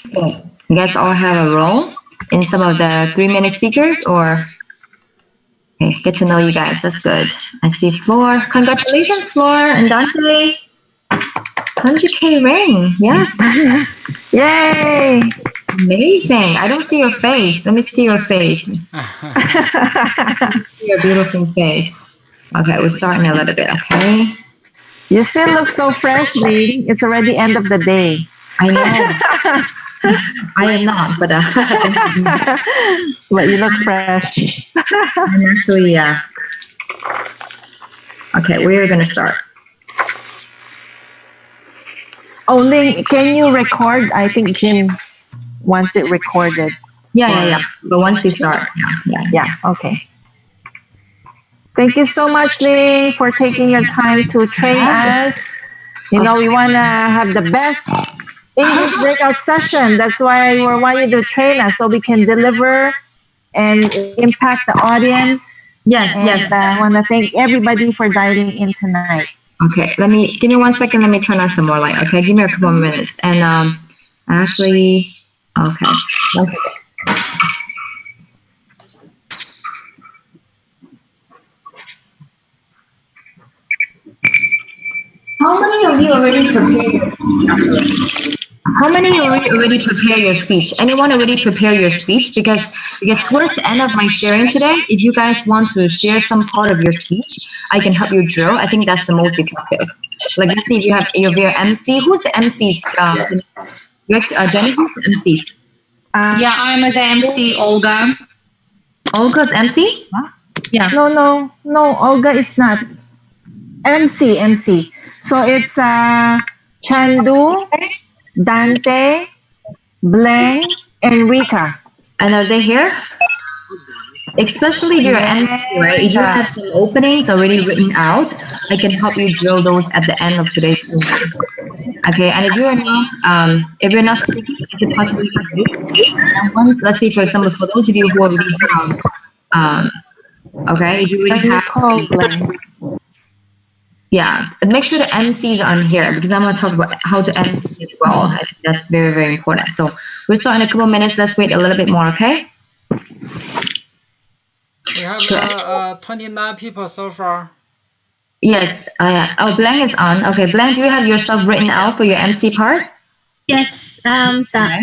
Okay. You guys all have a role in some of the 3-minute speakers, or okay, get to know you guys. That's good. I see Floor. Congratulations, Floor and Dante. 100K ring. Yes. Yay! Amazing. I don't see your face. Let me see your face. See your beautiful face. Okay, we're starting a little bit, okay? You still look so fresh, Ling. It's already end of the day. I know. I am not, but But you look fresh. I'm actually, okay, we're going to start. Oh, Ling, can you record? I think Jim wants it recorded. Yeah. But once we start, Yeah, okay. Thank you so much, Ling, for taking your time to train us. You know, we want to have the best English breakout session. That's why we want you to train us so we can deliver and impact the audience. Yes. I want to thank everybody for dialing in tonight. Okay, give me 1 second. Let me turn on some more light. Okay, give me a couple of minutes. And Ashley, okay. 1 second. How many of you already prepared your speech? How many of you already prepare your speech? Anyone already prepare your speech? Because towards the end of my sharing today, if you guys want to share some part of your speech, I can help you drill. I think that's the most effective. Like, let's see if you have your MC. Who's the MC? Jenny, who's the MC? Yeah, I'm the MC, Olga. Olga's MC? Yeah. No, Olga is not. MC. So it's Chandu, Dante, Blaine, and Rika. And are they here? Especially if you're MC, right? If you have some openings already written out, I can help you drill those at the end of today's meeting. Okay, and if you're not speaking, I can possibly do. And once, let's say, for example, for those of you who already have, okay, if you already have. Yeah, make sure the MCs are on here because I'm going to talk about how to MC as well. I think that's very, very important. So we're starting in a couple of minutes. Let's wait a little bit more, okay? We have 29 people so far. Yes. Blank is on. Okay, Blank, do you have your stuff written out for your MC part? Yes. Yeah.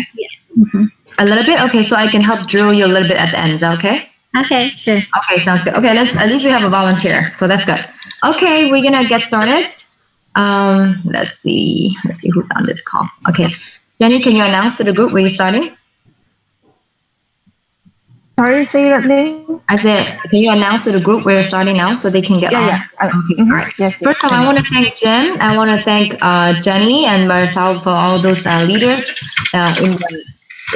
A little bit? Okay, so I can help drill you a little bit at the end. Is that okay? Okay, sure. Okay, sounds good. Okay, at least we have a volunteer, so that's good. Okay, we're gonna get started. Let's see who's on this call. Okay, Jenny, can you announce to the group where you're starting? Sorry, say that name. I said, can you announce to the group where you're starting now so they can get on? Yeah. Okay, all right. Yes. First of all, I want to thank Jim. I want to thank Jenny and Marcel for all those leaders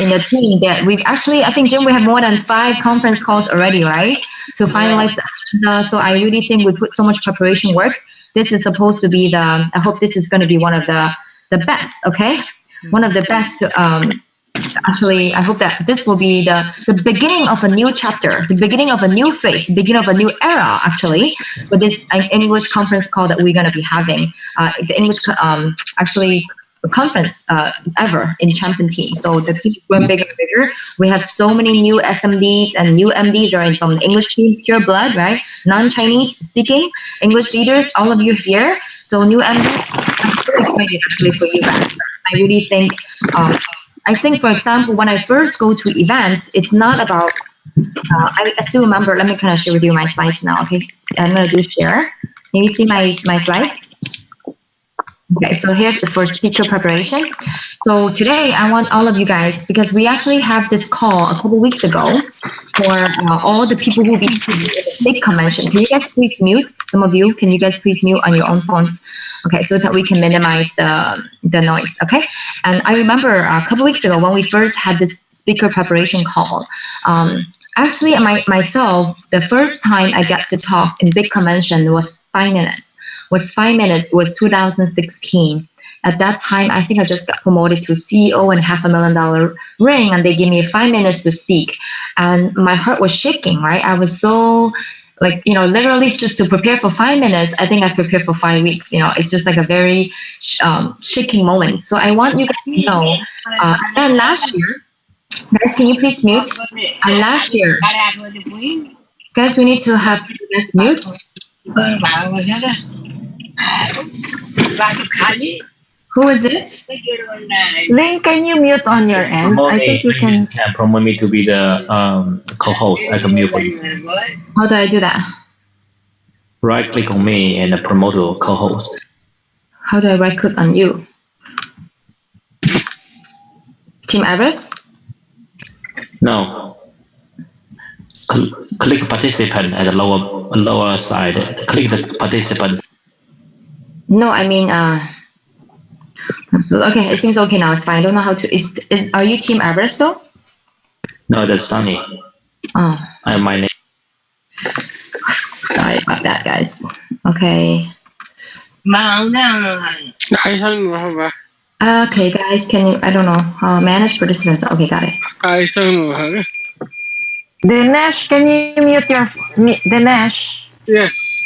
in the team that we've actually, I think, Jim, we have more than 5 conference calls already, right? To finalize the agenda. So I really think we put so much preparation work. This is supposed to be I hope this is going to be one of the best, okay? One of the best actually, I hope that this will be the beginning of a new chapter, the beginning of a new phase, the beginning of a new era, actually, with this English conference call that we're going to be having. The English, actually, conference ever in champion team. So the team is growing bigger and bigger. We have so many new SMDs and new MDs are from the English team, pure blood, right? Non-Chinese speaking English leaders, all of you here. So new MDs, I'm so excited actually for you guys. I really think, for example, when I first go to events, it's not about, I still remember, let me kind of share with you my slides now, okay? I'm going to do share. Can you see my slides? Okay, so here's the first speaker preparation. So today I want all of you guys, because we actually have this call a couple weeks ago for all the people who will be at the big convention. Can you guys please mute? Some of you, can you guys please mute on your own phones? Okay, so that we can minimize the noise, okay? And I remember a couple weeks ago when we first had this speaker preparation call, actually myself, the first time I got to talk in big convention was 5 minutes. Was 2016. At that time, I think I just got promoted to CEO and $500,000 ring, and they gave me 5 minutes to speak. And my heart was shaking, right? I was so like, literally just to prepare for 5 minutes, I think I prepared for 5 weeks. It's just like a very shaking moment. So I want you guys to know, and last year, guys, can you please mute? And last year, guys, we need to have you guys mute. Who is it? Ling, can you mute on your end? I think you can. Promote me to be the co-host. I can mute for you. How do I do that? Right click on me and promote to co-host. How do I right click on you? Team Everest? No. Click participant at the lower side. Click the participant. No, I mean, so, okay, it seems okay now. It's fine. I don't know how to. Are you Team Everest though? No, that's Sunny. Oh. I have my name. Sorry about that, guys. Okay. Okay, guys, can you? I don't know. Manage participants. Okay, got it. Dinesh, can you mute your Dinesh? Yes.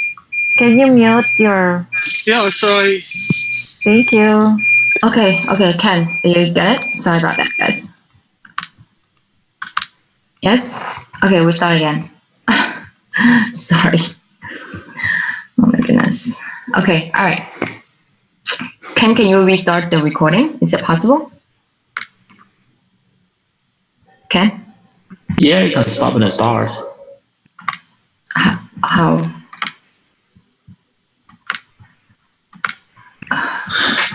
Can you mute your? Yeah, sorry. Thank you. Okay, Ken, you get it? Sorry about that, guys. Yes? Okay, we'll start again. Sorry. Oh my goodness. Okay, all right. Ken, can you restart the recording? Is it possible? Ken? Yeah, you can stop and start. How?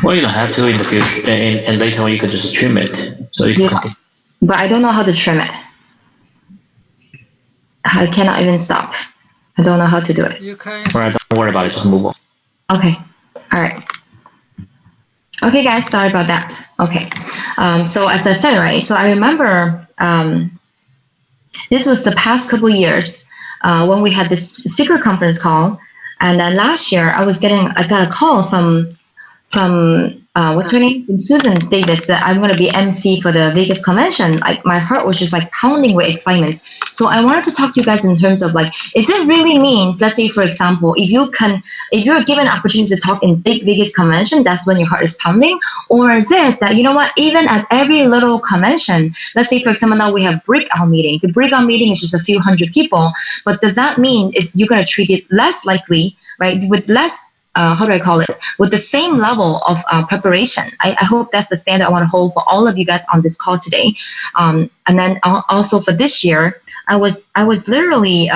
Well, you don't have to in the future, and later on you can just trim it. So you can. But I don't know how to trim it. I cannot even stop. I don't know how to do it. You can. Alright, don't worry about it. Just move on. Okay. All right. Okay, guys. Sorry about that. Okay. So as I said, right. So I remember this was the past couple years when we had this speaker conference call, and then last year I got a call from what's her name? From Susan Davis, that I'm going to be MC for the Vegas convention. Like, my heart was just like pounding with excitement. So I wanted to talk to you guys in terms of like, is it really mean, let's say for example, if you're given an opportunity to talk in big Vegas convention, that's when your heart is pounding? Or is it that, you know what, even at every little convention, let's say for example now we have breakout meeting. The breakout meeting is just a few hundred people, but does that mean you're going to treat it less likely, right, with less how do I call it? With the same level of preparation. I hope that's the standard I want to hold for all of you guys on this call today. And then also for this year, I was literally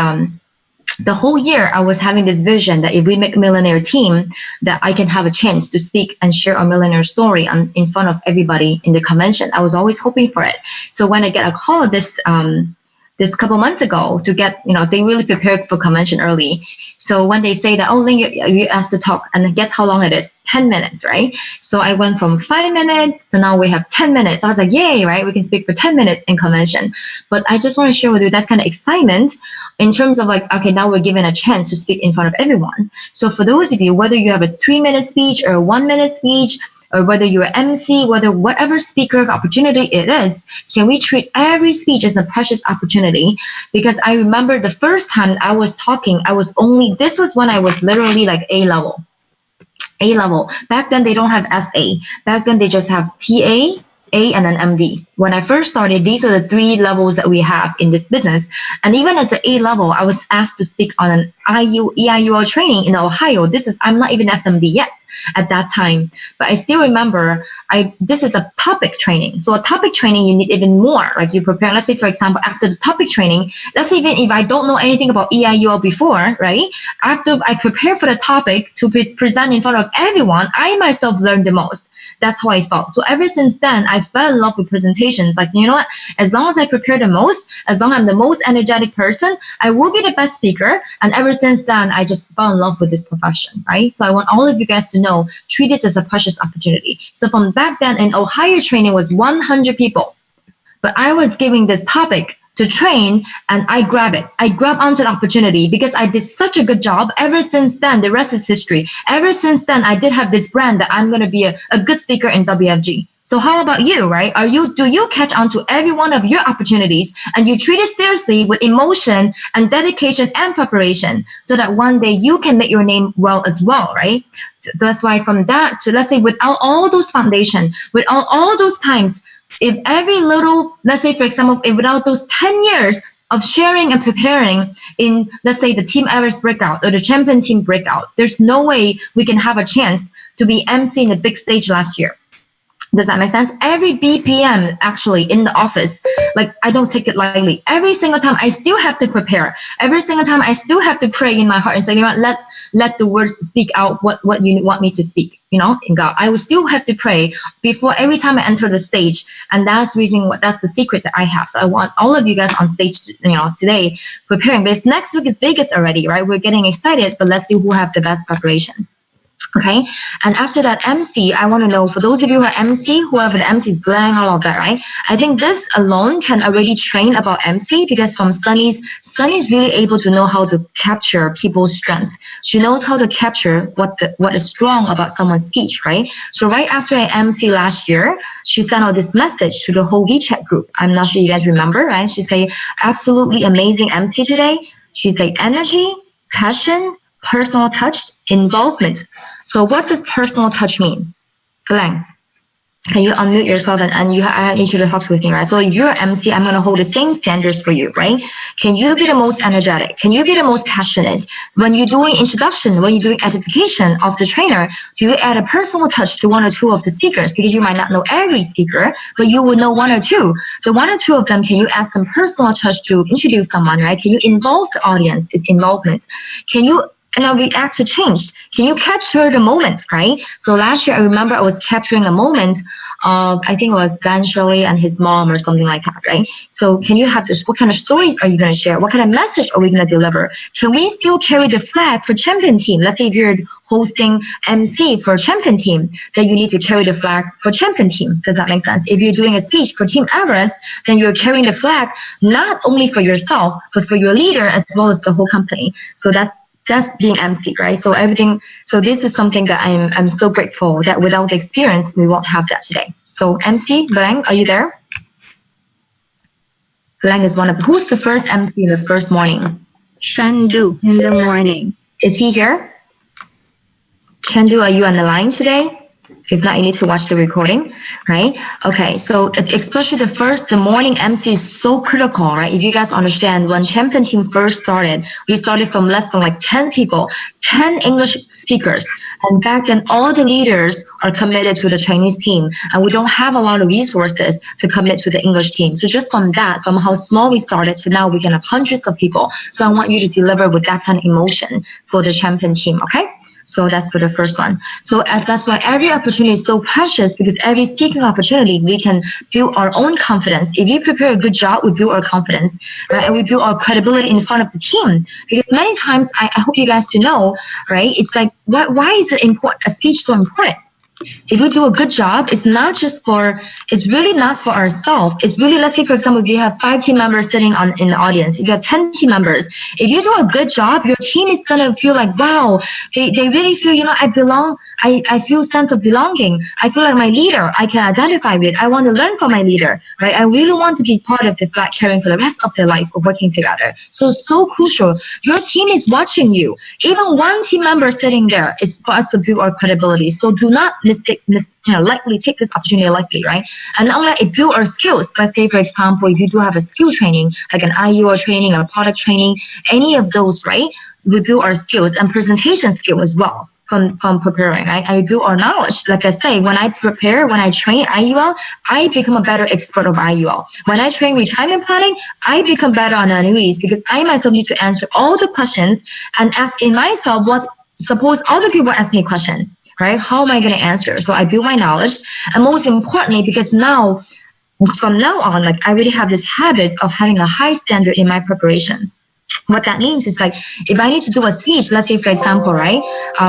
the whole year I was having this vision that if we make a millionaire team, that I can have a chance to speak and share a millionaire story in front of everybody in the convention. I was always hoping for it. So when I get a call this couple months ago to get, they really prepared for convention early. So when they say that, oh, Ling, you asked to talk, and guess how long it is? 10 minutes, right? So I went from 5 minutes to now we have 10 minutes. I was like, yay, right? We can speak for 10 minutes in convention. But I just want to share with you that kind of excitement in terms of like, okay, now we're given a chance to speak in front of everyone. So for those of you, whether you have a 3-minute speech or a 1-minute speech, or whether you're MC, whatever speaker opportunity it is, can we treat every speech as a precious opportunity? Because I remember the first time I was talking, this was when I was literally like A level. Back then they don't have SA. Back then they just have TA, A, and then MD. When I first started, these are the 3 levels that we have in this business. And even as an A level, I was asked to speak on an EIUL training in Ohio. I'm not even SMD yet at that time, but I still remember this is a topic training. So a topic training, you need even more. Like you prepare, let's say for example, after the topic training, let's say even if I don't know anything about EIUL before, right? After I prepare for the topic to present in front of everyone, I myself learned the most. That's how I felt. So ever since then, I fell in love with presentations. Like, you know what? As long as I prepare the most, as long as I'm the most energetic person, I will be the best speaker. And ever since then, I just fell in love with this profession, right? So I want all of you guys to know, treat this as a precious opportunity. So from back then, in Ohio training was 100 people. But I was giving this topic to train, and I grab onto the opportunity because I did such a good job. Ever since then, the rest is history. Ever since then, I did have this brand that I'm going to be a good speaker in WFG. So how about you, right? Do you catch on to every one of your opportunities and you treat it seriously with emotion and dedication and preparation so that one day you can make your name well as well, right? So that's why from that to, let's say, without all those foundation, without all those times, if every little, let's say, for example, if without those 10 years of sharing and preparing in, let's say, the Team Everest breakout or the champion team breakout, there's no way we can have a chance to be MC in the big stage last year. Does that make sense? Every BPM actually in the office, like I don't take it lightly. Every single time I still have to prepare. Every single time I still have to pray in my heart and say, you know what, let the words speak out what you want me to speak, you know, in God. I will still have to pray before every time I enter the stage. And that's the secret that I have. So I want all of you guys on stage, today preparing. Because next week is Vegas already, right? We're getting excited, but let's see who have the best preparation. Okay, and after that MC, I want to know, for those of you who are MC, whoever the MC is blank, all of that, right? I think this alone can already train about MC, because from Sunny's really able to know how to capture people's strength. She knows how to capture what is strong about someone's speech, right? So right after I MC last year, she sent out this message to the whole WeChat group. I'm not sure you guys remember, right? She said, absolutely amazing MC today. She said, energy, passion, personal touch, involvement. So what does personal touch mean? Glenn, can you unmute yourself and I need you to talk with me, right? So if you're MC, I'm going to hold the same standards for you, right? Can you be the most energetic? Can you be the most passionate? When you're doing introduction, when you're doing edification of the trainer, do you add a personal touch to one or two of the speakers? Because you might not know every speaker, but you will know one or two. The one or two of them, can you add some personal touch to introduce someone, right? Can you involve the audience? It's involvement. Can you react to change? Can you capture the moment, right? So last year, I remember I was capturing a moment of, I think it was Dan Shirley and his mom or something like that, right? So can you have this? What kind of stories are you going to share? What kind of message are we going to deliver? Can we still carry the flag for champion team? Let's say if you're hosting MC for champion team, then you need to carry the flag for champion team. Does that make sense? If you're doing a speech for Team Everest, then you're carrying the flag not only for yourself, but for your leader as well as the whole company. So that's being MC, right? So this is something that I'm so grateful that without the experience, we won't have that today. So MC, Glenn, are you there? Glenn is who's the first MC in the first morning? Shandu in the morning. Is he here? Chandu, are you on the line today? If not, you need to watch the recording, right? Okay, so especially the morning MC is so critical, right? If you guys understand, when champion team first started, we started from less than like 10 people, 10 English speakers. And back then, all the leaders are committed to the Chinese team. And we don't have a lot of resources to commit to the English team. So just from how small we started to now we can have hundreds of people. So I want you to deliver with that kind of emotion for the champion team, okay? So that's for the first one. So that's why every opportunity is so precious, because every speaking opportunity, we can build our own confidence. If you prepare a good job, we build our confidence, right? And we build our credibility in front of the team. Because many times, I hope you guys to know, right? It's like, why is a speech so important? If you do a good job, it's really not for ourselves. It's really, let's say, for example, if you have 5 team members sitting in the audience, if you have 10 team members, if you do a good job, your team is going to feel like, wow, they really feel, I belong. I feel sense of belonging. I feel like my leader, I can identify with. I want to learn from my leader, right? I really want to be part of the flag carrying for the rest of their life of working together. So crucial. Your team is watching you. Even one team member sitting there is for us to build our credibility. So do not likely take this opportunity lightly, right? And not only it build our skills. Let's say, for example, if you do have a skill training, like an IUR training or product training, any of those, right? We build our skills and presentation skill as well. From preparing, right? And we build our knowledge. Like I say, when I train IUL, I become a better expert of IUL. When I train retirement planning, I become better on annuities, because I myself need to answer all the questions and ask in myself, suppose other people ask me a question, right? How am I going to answer? So I build my knowledge. And most importantly, because from now on, I really have this habit of having a high standard in my preparation. What that means is, if I need to do a speech, let's say, for example, right,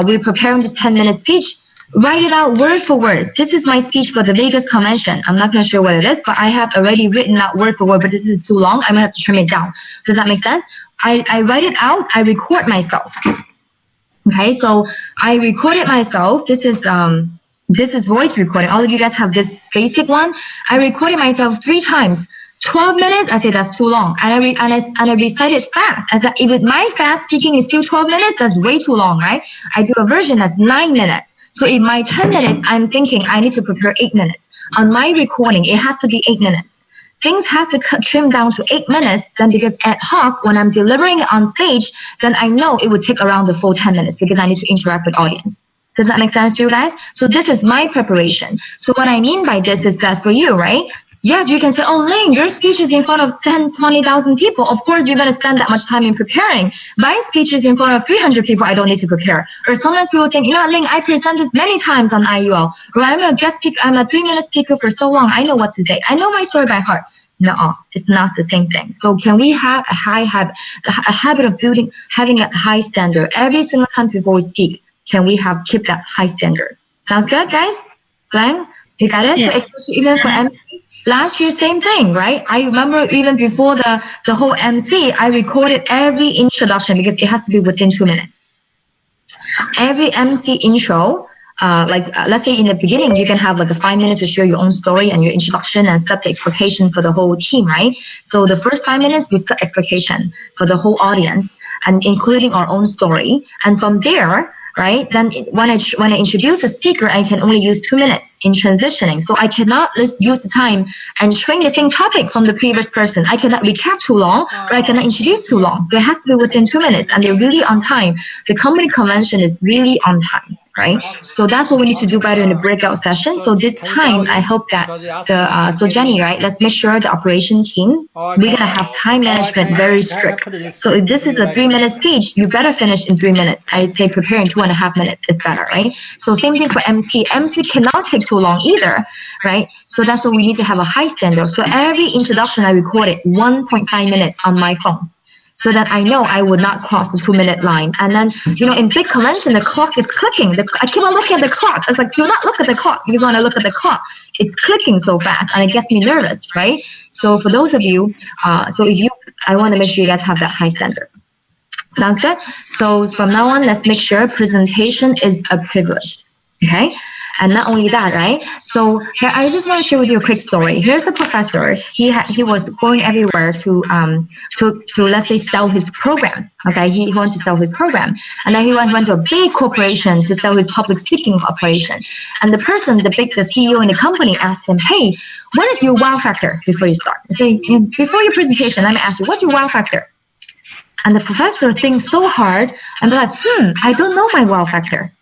we're preparing this 10-minute speech, write it out word for word. This is my speech for the Vegas convention. I'm not going to show what it is, but I have already written out word for word, but this is too long. I'm going to have to trim it down. Does that make sense? I write it out. I record myself. Okay, so I recorded myself. This is This is voice recording. All of you guys have this basic one. I recorded myself 3 times. 12 minutes, I say that's too long. And I recite it fast. I said, if my fast speaking is still 12 minutes, that's way too long, right? I do a version that's 9 minutes. So in my 10 minutes, I'm thinking I need to prepare 8 minutes. On my recording, it has to be 8 minutes. Things have to trim down to 8 minutes. Then because ad hoc, when I'm delivering it on stage, then I know it would take around the full 10 minutes because I need to interact with audience. Does that make sense to you guys? So this is my preparation. So what I mean by this is that for you, right? Yes, you can say, oh, Ling, your speech is in front of 10, 20,000 people. Of course, you're going to spend that much time in preparing. My speech is in front of 300 people. I don't need to prepare. Or sometimes people think, Ling, I present this many times on IUL. Or I'm a guest speaker. I'm a 3-minute speaker for so long. I know what to say. I know my story by heart. No, it's not the same thing. So can we have a habit of having a high standard every single time before we speak? Can we keep that high standard? Sounds good, guys? Glenn, you got it? Yes. So especially even for MC, last year, same thing, right? I remember even before the whole MC, I recorded every introduction because it has to be within 2 minutes. Every MC intro, let's say in the beginning, you can have like a 5 minutes to share your own story and your introduction and set the expectation for the whole team, right? So the first 5 minutes, we set expectation for the whole audience and including our own story. And from there, right? Then when I introduce a speaker, I can only use 2 minutes in transitioning. So I cannot just use the time and train the same topic from the previous person. I cannot recap too long, or I cannot introduce too long. So it has to be within 2 minutes, and they're really on time. The company convention is really on time, right? So that's what we need to do better in the breakout session. So this time, I hope that so Jenny, right? Let's make sure the operation team, we're gonna have time management very strict. So if this is a 3-minute speech, you better finish in 3 minutes. I'd say prepare in 2.5 minutes is better, right? So same thing for MC. MC cannot take too long either, right? So that's why we need to have a high standard. So every introduction I recorded 1.5 minutes on my phone, so that I know I would not cross the 2-minute line. And then, in big convention, the clock is clicking. I keep on looking at the clock. It's like, do not look at the clock, because when I look at the clock, it's clicking so fast and it gets me nervous, right? So for those of you, I want to make sure you guys have that high standard. Sounds good? So from now on, let's make sure presentation is a privilege, okay? And not only that, right? So here, I just want to share with you a quick story. Here's a professor. He was going everywhere to let's say sell his program. Okay, he wanted to sell his program, and then he went to a big corporation to sell his public speaking operation. And the CEO in the company asked him, "Hey, what is your wow factor before you start?" I say, "Before your presentation, let me ask you, what's your wow factor?" And the professor thinks so hard and be like, I don't know my wow factor.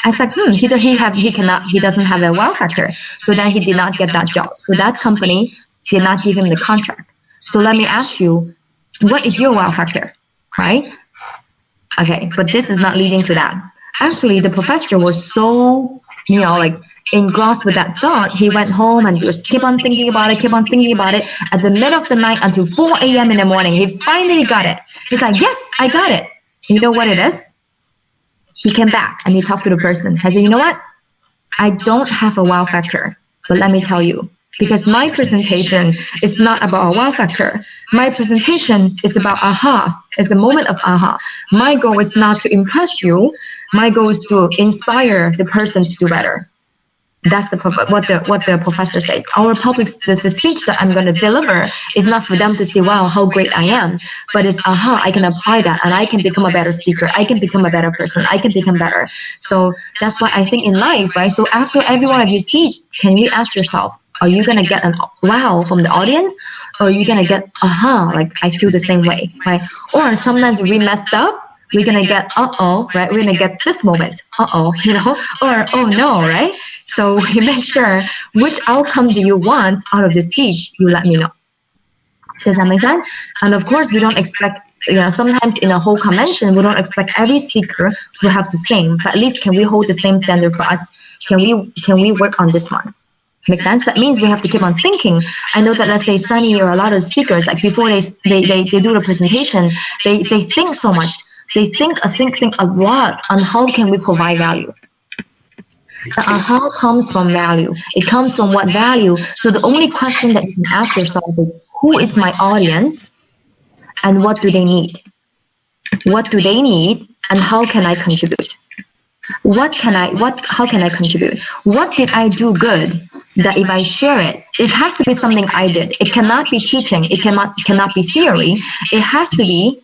I was like, he doesn't have a wow factor. So then he did not get that job. So that company did not give him the contract. So let me ask you, what is your wow factor, right? Okay, but this is not leading to that. Actually, the professor was so, engrossed with that thought. He went home and just keep on thinking about it. At the middle of the night until 4 a.m. in the morning, he finally got it. He's like, yes, I got it. You know what it is? He came back and he talked to the person. I said, you know what? I don't have a wow factor, but let me tell you, because my presentation is not about a wow factor. My presentation is about aha. It's a moment of aha. My goal is not to impress you. My goal is to inspire the person to do better. That's what the professor said. The speech that I'm going to deliver is not for them to see, wow, how great I am, but it's, aha, I can apply that and I can become a better speaker. I can become a better person. I can become better. So that's why I think in life, right? So after every one of your speech, can you ask yourself, are you going to get an wow from the audience? Or are you going to get, aha, like I feel the same way, right? Or sometimes we messed up. We're going to get, uh-oh, right? We're going to get this moment, uh-oh, or oh no, right? So you make sure which outcome do you want out of the speech, you let me know. Does that make sense? And of course, we don't expect, sometimes in a whole convention, we don't expect every speaker to have the same, but at least can we hold the same standard for us? Can we work on this one? Make sense? That means we have to keep on thinking. I know that, let's say Sunny or a lot of speakers, like before they do the presentation, they think so much. They think a lot on how can we provide value. The aha comes from value. It comes from what value. So the only question that you can ask yourself is, who is my audience and what do they need? What do they need and how can I contribute? how can I contribute? What did I do good that if I share it, it has to be something I did. It cannot be teaching. It cannot be theory. It has to be,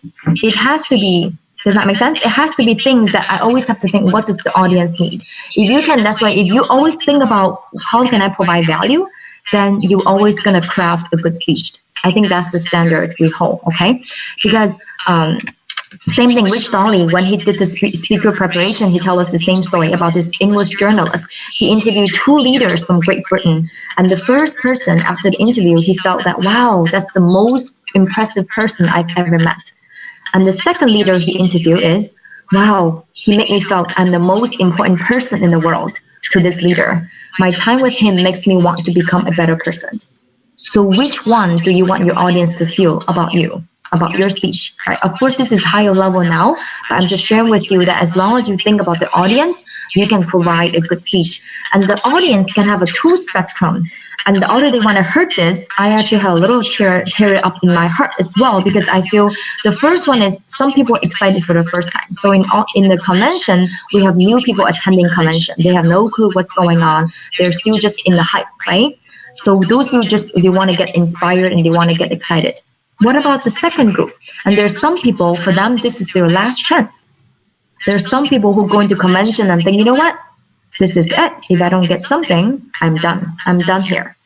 does that make sense? It has to be things that I always have to think, what does the audience need? That's why if you always think about how can I provide value, then you're always going to craft a good speech. I think that's the standard we hold, okay? Because same thing, Rich Dolly, when he did the speaker preparation, he told us the same story about this English journalist. He interviewed 2 leaders from Great Britain. And the first person after the interview, he felt that, wow, that's the most impressive person I've ever met. And the second leader he interviewed is, wow, he made me feel I'm the most important person in the world to this leader. My time with him makes me want to become a better person. So which one do you want your audience to feel about you, about your speech? Right? Of course, this is higher level now, but I'm just sharing with you that as long as you think about the audience, you can provide a good speech. And the audience can have a 2 spectrum. And the older when I heard this, I actually had a little tear up in my heart as well, because I feel the first one is some people are excited for the first time. So in the convention, we have new people attending convention. They have no clue what's going on. They're still just in the hype, right? So those people they want to get inspired and they want to get excited. What about the second group? And there's some people, for them, this is their last chance. There's some people who go into convention and think, you know what? This is it. If I don't get something, I'm done. I'm done here.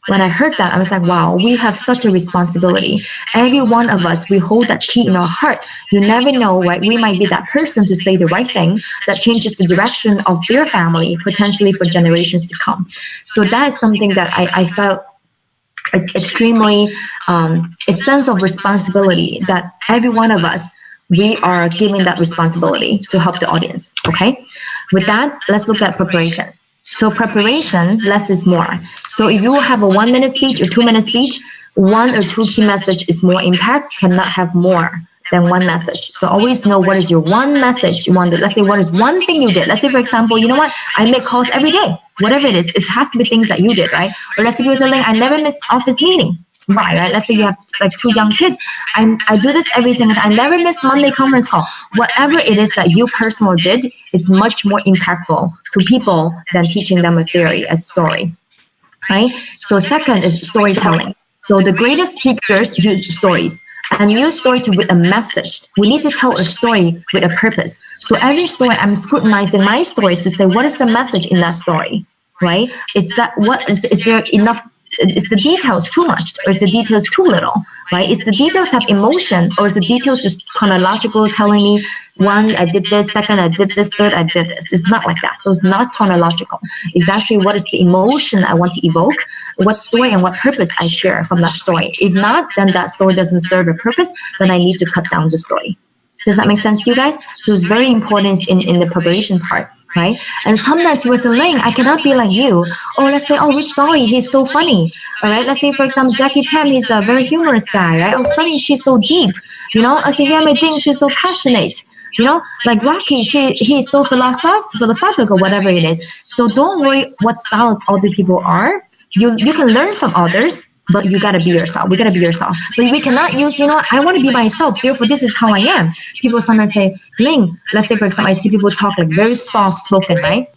When I heard that, I was like, wow, we have such a responsibility. Every one of us, we hold that key in our heart. You never know, right? We might be that person to say the right thing that changes the direction of their family, potentially for generations to come. So that is something that I felt extremely a sense of responsibility that every one of us, we are giving that responsibility to help the audience, okay? With that, let's look at preparation. So preparation, less is more. So if you have a 1-minute speech or 2-minute speech, 1 or 2 key message is more impact, cannot have more than 1 message. So always know what is your 1 message you want to, let's say what is 1 thing you did. Let's say, for example, you know what, I make calls every day. Whatever it is, it has to be things that you did, right? Or let's say you're saying, I never miss office meeting. Right? Let's say you have like 2 young kids. I do this every single time. I never miss Monday conference call. Whatever it is that you personally did is much more impactful to people than teaching them a theory, a story. Right? So second is storytelling. So the greatest speakers use stories and use story with a message. We need to tell a story with a purpose. So every story, I'm scrutinizing my stories to say, what is the message in that story? Right? Is there enough? Is the details too much, or is the details too little, right? Is the details have emotion, or is the details just chronological, telling me 1, I did this, 2nd, I did this, 3rd, I did this. It's not like that. So it's not chronological. It's actually what is the emotion I want to evoke, what story and what purpose I share from that story. If not, then that story doesn't serve a purpose, then I need to cut down the story. Does that make sense to you guys? So it's very important in the preparation part. Right? And sometimes you will say, Ling, I cannot be like you. Or let's say, oh, Rich Dolly, he's so funny. All right, let's say, for example, Jackie Tam, he's a very humorous guy, right? Oh, Sunny, she's so deep. You know, I say, yeah, my thing, she's so passionate. You know, like Rocky, he's so philosophical, whatever it is. So don't worry what styles other people are. You can learn from others, but you gotta be yourself. We gotta be yourself. But we cannot use, you know, I want to be myself, therefore this is how I am. People sometimes say, Ling, let's say for example, I see people talk like very soft spoken, right?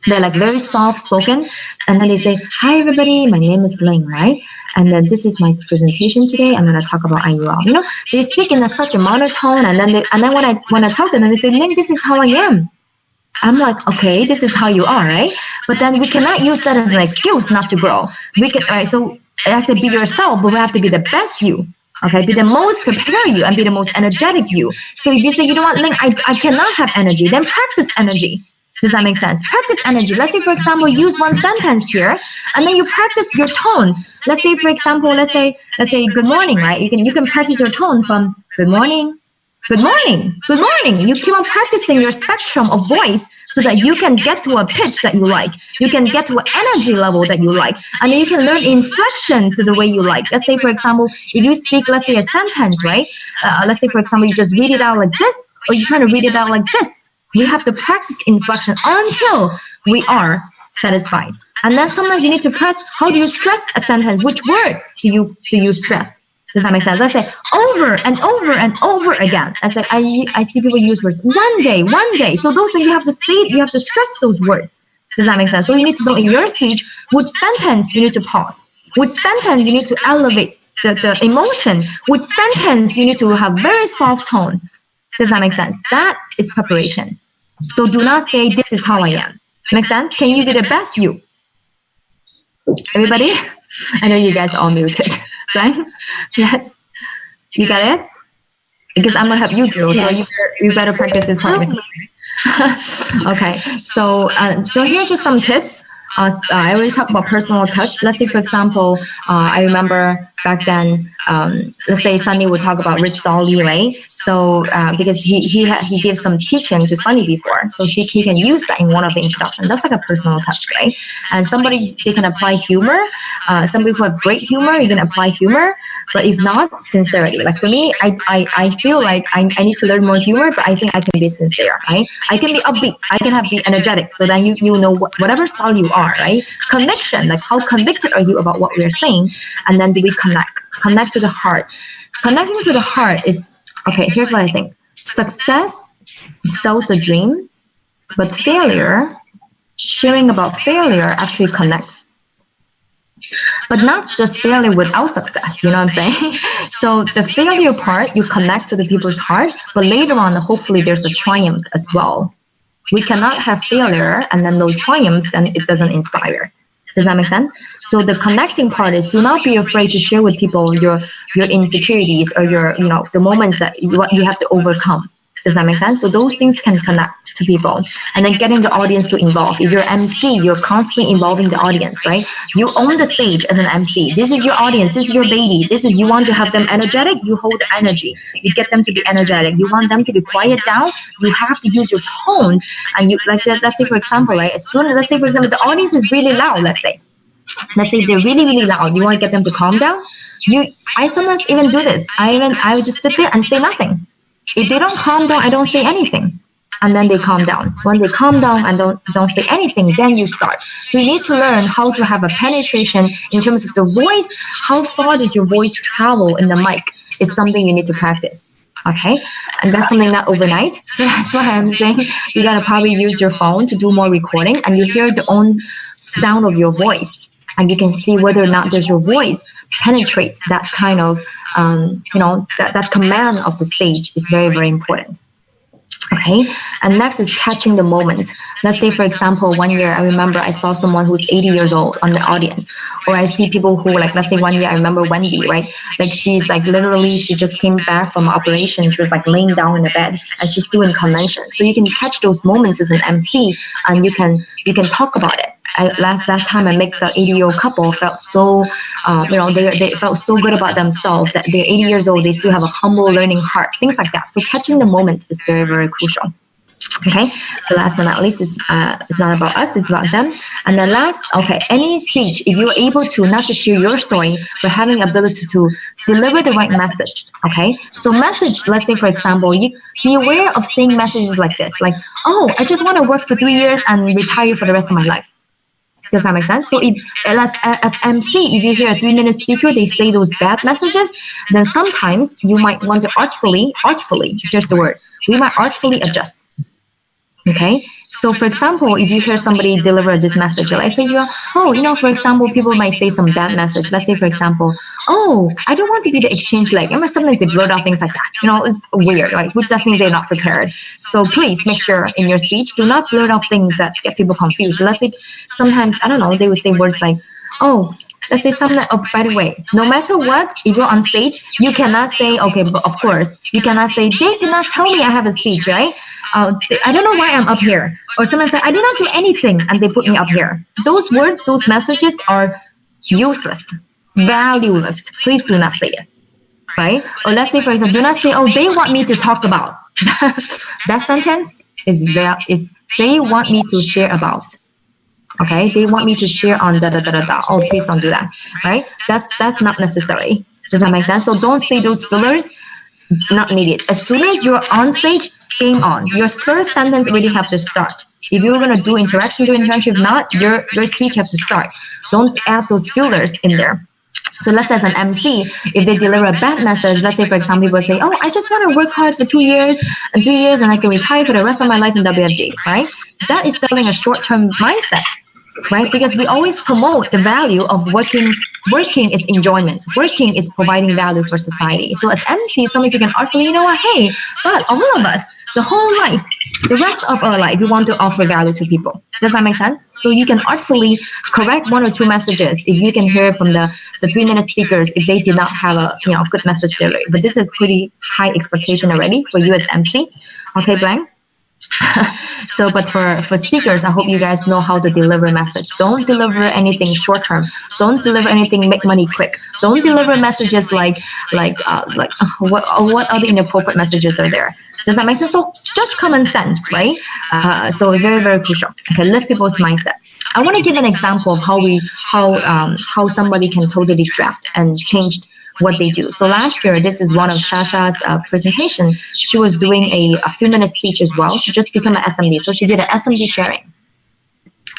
They're like very soft spoken, and then they say, hi everybody, my name is Ling, right? And then this is my presentation today. I'm gonna talk about IUL. You know, they speak in such a monotone, and then when I talk to them, they say, Ling, this is how I am. I'm like, okay, this is how you are, right? But then we cannot use that as an excuse not to grow. We can, right? So it has to be yourself, but we have to be the best you. Okay, be the most prepared you and be the most energetic you. So if you say, you know what, Ling, I cannot have energy, then practice energy. Does that make sense? Practice energy. Let's say, for example, use 1 sentence here, and then you practice your tone. Let's say, for example, let's say good morning, right? You can practice your tone from good morning, good morning, good morning. You keep on practicing your spectrum of voice so that you can get to a pitch that you like. You can get to an energy level that you like. And then you can learn inflection to the way you like. Let's say, for example, if you speak, let's say a sentence, right? Let's say, for example, you just read it out like this, or you're trying to read it out like this. We have to practice inflection until we are satisfied. And then sometimes you need to press, how do you stress a sentence? Which word do you stress? Does that make sense? Let's say over and over and over again. I say I see people use words one day. So those things you have to say, you have to stress those words. Does that make sense? So you need to know in your speech which sentence you need to pause, which sentence you need to elevate the emotion, which sentence you need to have very soft tone. Does that make sense? That is preparation. So do not say this is how I am. Make sense? Can you be the best you? Everybody? I know you guys are all muted, right? Yes. You got it? Because I'm gonna help you, Drew. Yes. So you better practice this part with me. Okay, so here are just some tips. I already talked about personal touch. Let's say, for example, I remember back then, let's say Sunny would talk about Rich Doll Ling Li. So because he gave some teaching to Sunny before, so he can use that in one of the introductions. That's like a personal touch, right? And they can apply humor. Somebody who have great humor, you can apply humor. But if not, sincerity. Like for me, I feel like I need to learn more humor, but I think I can be sincere, right? I can be upbeat. I can be energetic. So then you know whatever style you are, right? Conviction, like how convicted are you about what we're saying? And then do we connect to the heart? Connecting to the heart is, okay, here's what I think. Success sells a dream, but sharing about failure actually connects. But not just failure without success, you know what I'm saying? So the failure part, you connect to the people's heart, but later on, hopefully there's a triumph as well. We cannot have failure and then no triumph, then it doesn't inspire. Does that make sense? So the connecting part is, do not be afraid to share with people your insecurities or the moments that you have to overcome. Does that make sense? So those things can connect to people. And then getting the audience to involve. If you're MC, you're constantly involving the audience, right? You own the stage as an MC. This is your audience. This is your baby. You want to have them energetic, you hold the energy. You get them to be energetic. You want them to be quiet down, you have to use your tone. And let's say for example, right? Let's say for example, the audience is really loud, let's say they're really, really loud. You want to get them to calm down? I sometimes even do this. I would just sit there and say nothing. If they don't calm down, I don't say anything. And then they calm down. When they calm down and don't say anything, then you start. So you need to learn how to have a penetration in terms of the voice. How far does your voice travel in the mic is something you need to practice. Okay? And that's something not overnight. So that's why I'm saying you gotta probably use your phone to do more recording and you hear the own sound of your voice. And you can see whether or not does your voice penetrate that kind of, that command of the stage is very, very important. Okay, and next is catching the moment. Let's say, for example, one year I remember I saw someone who's 80 years old on the audience, or I see people who, like, let's say one year I remember Wendy, right? Like she's like literally she just came back from an operation. She was like laying down in the bed and she's doing convention. So you can catch those moments as an MC, and you can talk about it. Last time I met the 80-year-old couple felt so, they felt so good about themselves that they're 80 years old, they still have a humble learning heart, things like that. So catching the moments is very, very crucial. Okay, so last but not least, it's not about us, it's about them. And then last, okay, any speech, if you're able to not just share your story, but having ability to deliver the right message, okay? So message, let's say, for example, you be aware of saying messages like this, like, oh, I just want to work for 3 years and retire for the rest of my life. Does that make sense? So as MC, if you hear a 3-minute speaker, they say those bad messages, then sometimes you might want to artfully, here's the word, we might artfully adjust. Okay, so for example, if you hear somebody deliver this message, let's say for example, people might say some bad message. Let's say, for example, oh, I don't want to be the exchange leg. I mean, sometimes they blurt out things like that. It's weird, right? Which just means they're not prepared. So please make sure in your speech, do not blurt out things that get people confused. So let's say sometimes, I don't know, they would say words like, oh, let's say something like, oh, by the way, no matter what, if you're on stage, you cannot say, okay, but of course, you cannot say, they did not tell me I have a speech, right? I don't know why I'm up here. Or someone said, I did not do anything, and they put me up here. Those words, those messages are useless, valueless. Please do not say it, right? Or let's say, for example, do not say, oh, they want me to talk about. That sentence is they want me to share about. Okay, they want me to share on da-da-da-da-da. Oh, please don't do that, right? That's not necessary. Does that make sense? So don't say those fillers, not needed. As soon as you're on stage, game on. Your first sentence already have to start. If you're going to do interaction. If not, your speech has to start. Don't add those fillers in there. So let's say as an MC, if they deliver a bad message, let's say for example, people say, oh, I just want to work hard for 2 years and 3 years and I can retire for the rest of my life in WFG, right? That is selling a short-term mindset, right? Because we always promote the value of working. Working is enjoyment. Working is providing value for society. So as MC, sometimes you can artfully, you know what, hey, but all of us, the whole life, the rest of our life, we want to offer value to people. Does that make sense? So you can artfully correct 1 or 2 messages if you can hear from the 3-minute speakers if they did not have a good message delivery. But this is pretty high expectation already for you as MC. Okay, Blank? So, but for speakers, I hope you guys know how to deliver a message. Don't deliver anything short term. Don't deliver anything make money quick. Don't deliver messages like what other inappropriate messages are there. Does that make sense? So just common sense, right? So very, very crucial. Okay, lift people's mindset. I want to give an example of how somebody can totally draft and change what they do. So last year, this is one of Shasha's presentation. She was doing a few-minute speech as well. She just became an SMD. So she did an SMD sharing.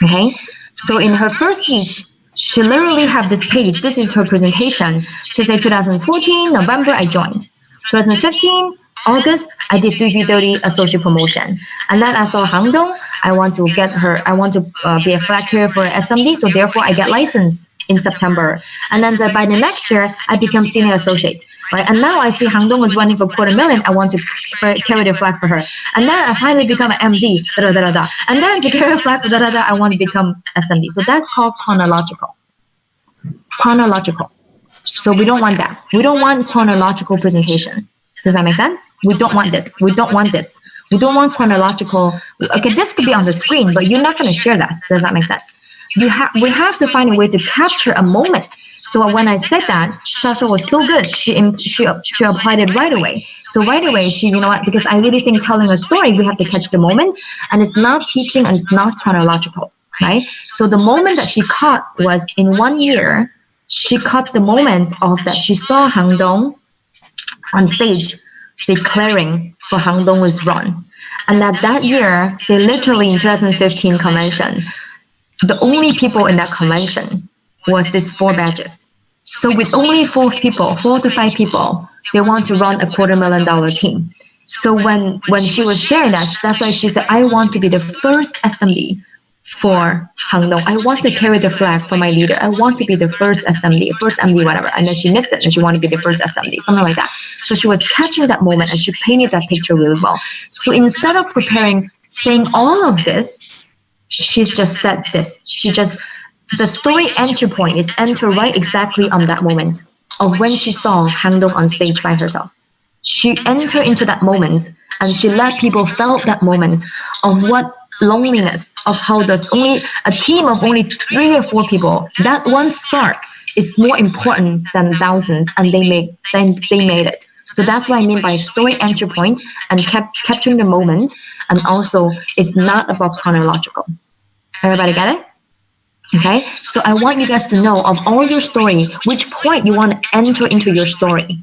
Okay. So in her first speech, she literally have this page. This is her presentation. She said 2014, November, I joined. 2015, August, I did 3v30 associate promotion. And then I saw Hangdong. I want to be a flag carrier for SMD. So therefore, I get licensed in September. And then by the next year, I become senior associate. Right? And now I see Hangdong was running for $250,000. I want to carry the flag for her. And then I finally become an MD. And then to carry a flag for I want to become SMD. So that's called chronological. Chronological. So we don't want that. We don't want chronological presentation. Does that make sense? We don't want this. We don't want this. We don't want chronological. Okay, this could be on the screen, but you're not going to share that. Does that make sense? We have to find a way to capture a moment. So when I said that, Shasha was so good. She applied it right away. So right away, because I really think telling a story, we have to catch the moment, and it's not teaching and it's not chronological, right? So the moment that she caught was in 1 year, she caught the moment of that she saw Hangdong on stage declaring for Hangdong's run. And that year, they literally in 2015 convention, the only people in that convention was these 4 badges. So with only 4 to 5 people, they want to run a $250,000 team. So when she was sharing that's why she said, I want to be the first SMD for Hangdong. I want to carry the flag for my leader. I want to be the first SMD, first MD, whatever. And then she missed it and she wanted to be the first SMD, something like that. So she was catching that moment and she painted that picture really well. So instead of saying all of this, she's just said this. The story entry point is enter right exactly on that moment of when she saw Hangdong on stage by herself. She entered into that moment and she let people felt that moment of what loneliness, of how there's only a team of only 3 or 4 people. That one spark is more important than thousands, and they made it. So that's what I mean by story entry point and capturing the moment, and also it's not about chronological. Everybody get it? Okay, so I want you guys to know of all your story, which point you want to enter into your story.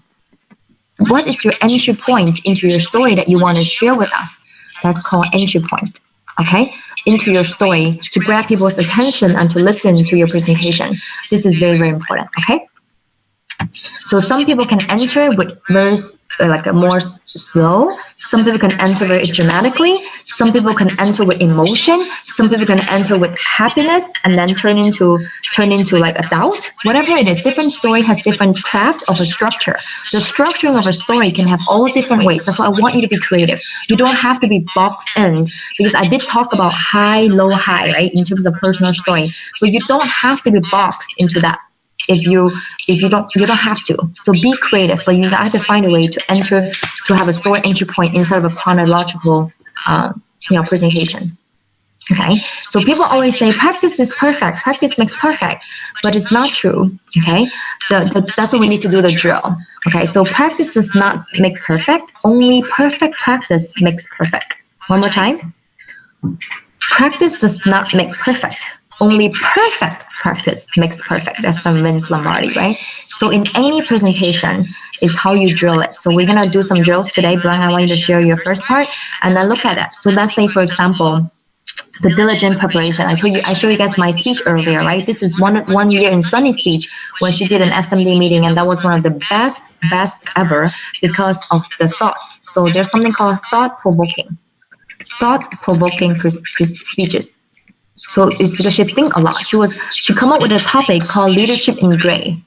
What is your entry point into your story that you want to share with us? That's called entry point. Okay, into your story to grab people's attention and to listen to your presentation. This is very, very important. Okay. So some people can enter with very more slow. Some people can enter very dramatically. Some people can enter with emotion. Some people can enter with happiness and then turn into like a doubt. Whatever it is, different story has different craft of a structure. The structuring of a story can have all different ways. That's why I want you to be creative. You don't have to be boxed in, because I did talk about high, low, high, right, in terms of personal story. But you don't have to be boxed into that. If you don't have to. So be creative, but you have to find a way to enter, to have a story entry point instead of a chronological presentation. Okay, so people always say practice is perfect, practice makes perfect, but it's not true. Okay, that's what we need to do, the drill. Okay, so practice does not make perfect, only perfect practice makes perfect. One more time. Practice does not make perfect. Only perfect practice makes perfect. That's from Vince Lombardi, right? So in any presentation is how you drill it. So we're going to do some drills today. Blanc, I want you to share your first part and then look at it. So let's say, for example, the diligent preparation. I showed you guys my speech earlier, right? This is one year in Sunny's speech when she did an assembly meeting, and that was one of the best ever because of the thoughts. So there's something called thought-provoking speeches. So it's because she think a lot. She come up with a topic called leadership in gray.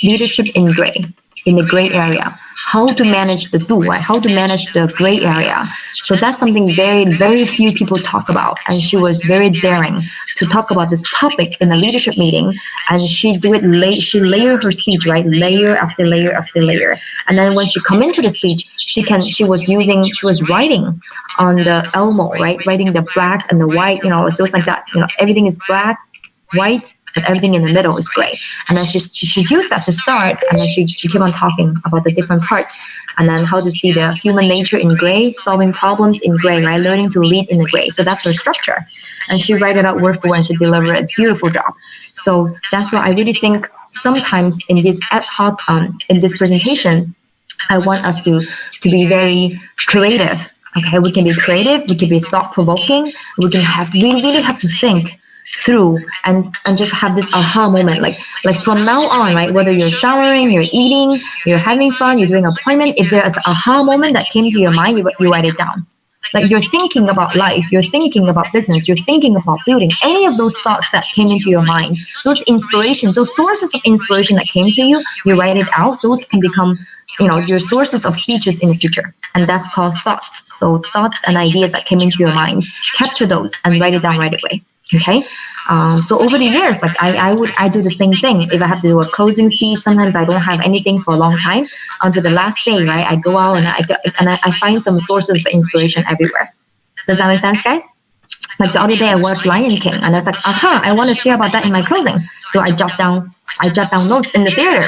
Leadership in gray, in the gray area. How to manage the do, right? How to manage the gray area. So that's something very few people talk about. And she was very daring to talk about this topic in a leadership meeting. And she layer her speech, right? Layer after layer after layer. And then when she come into the speech, she was writing on the elmo, right? Writing the black and the white, those like that. Everything is black, white, but everything in the middle is gray. And then she used that to start, and then she kept on talking about the different parts, and then how to see the human nature in gray, solving problems in gray, right? Learning to lead in the gray. So that's her structure. And she write it out word for word, and she delivered a beautiful job. So that's why I really think sometimes in this ad hoc, in this presentation, I want us to be very creative. Okay, we can be creative, we can be thought-provoking, we really have to think through and just have this aha moment, like from now on, right? Whether you're showering, you're eating, you're having fun, you're doing an appointment, if there's an aha moment that came to your mind, you write it down. Like you're thinking about life, you're thinking about business, you're thinking about building, any of those thoughts that came into your mind, those inspirations, those sources of inspiration that came to you, you write it out. Those can become your sources of speeches in the future, and that's called thoughts. So thoughts and ideas that came into your mind, capture those and write it down right away. Okay, so over the years, like I do the same thing. If I have to do a closing speech, sometimes I don't have anything for a long time. Until the last day, right? I go out and I find some sources of inspiration everywhere. Does that make sense, guys? Like the other day, I watched Lion King, and I was like, aha, I want to share about that in my closing. So I jot down notes in the theater.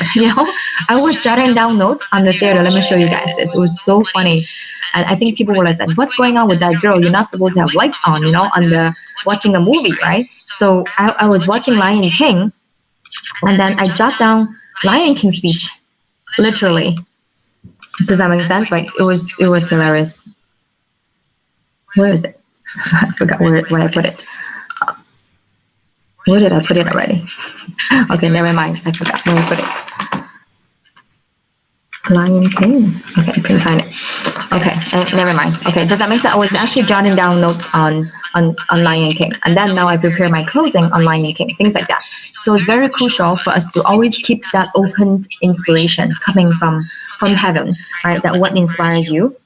I was jotting down notes on the theater. Let me show you guys this. It was so funny. And I think people were like, what's going on with that girl? You're not supposed to have lights on, on the watching a movie, right? So I was watching Lion King, and then I jot down Lion King speech, literally. Does that make sense? Like it was hilarious. Where is it? I forgot where I put it. Where did I put it already? Okay, never mind. I forgot where I put it. Lion King. Okay, I couldn't find it. Okay, never mind. Okay, does that make sense? I was actually jotting down notes on Lion King, and then now I prepare my closing on Lion King, things like that. So it's very crucial for us to always keep that open inspiration coming from heaven, right? That what inspires you.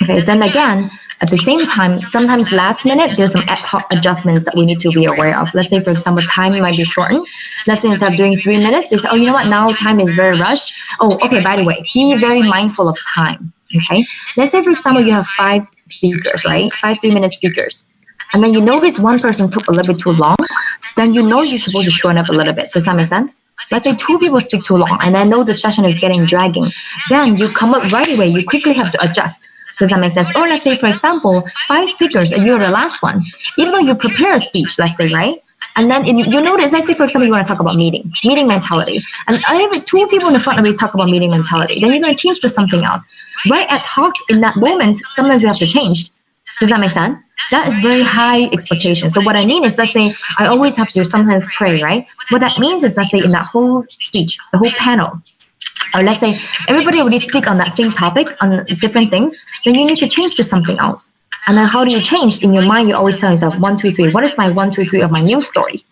Okay, then again, at the same time, sometimes last minute, there's some ad hoc adjustments that we need to be aware of. Let's say, for example, time might be shortened. Let's say instead of doing 3 minutes, they say, oh, you know what, now time is very rushed. Oh, okay, by the way, be very mindful of time, okay? Let's say, for example, you have 5 speakers, right? 5 3-minute speakers. And then you notice one person took a little bit too long, then you know you're supposed to shorten up a little bit. Does that make sense? Let's say 2 people speak too long, and I know the session is getting dragging. Then you come up right away, you quickly have to adjust. Does that make sense? Or let's say, for example, 5 speakers and you're the last one. Even though you prepare a speech, let's say, right? And then you notice, let's say, for example, you want to talk about meeting mentality. And I have 2 people in the front of me talk about meeting mentality. Then you're going to change to something else. Right at talk in that moment, sometimes you have to change. Does that make sense? That is very high expectation. So what I mean is, let's say, I always have to sometimes pray, right? What that means is, let's say, in that whole speech, the whole panel, or let's say everybody already speak on that same topic on different things, then you need to change to something else. And then how do you change? In your mind, you always tell yourself 1, 2, 3. What is my 1, 2, 3 of my news story?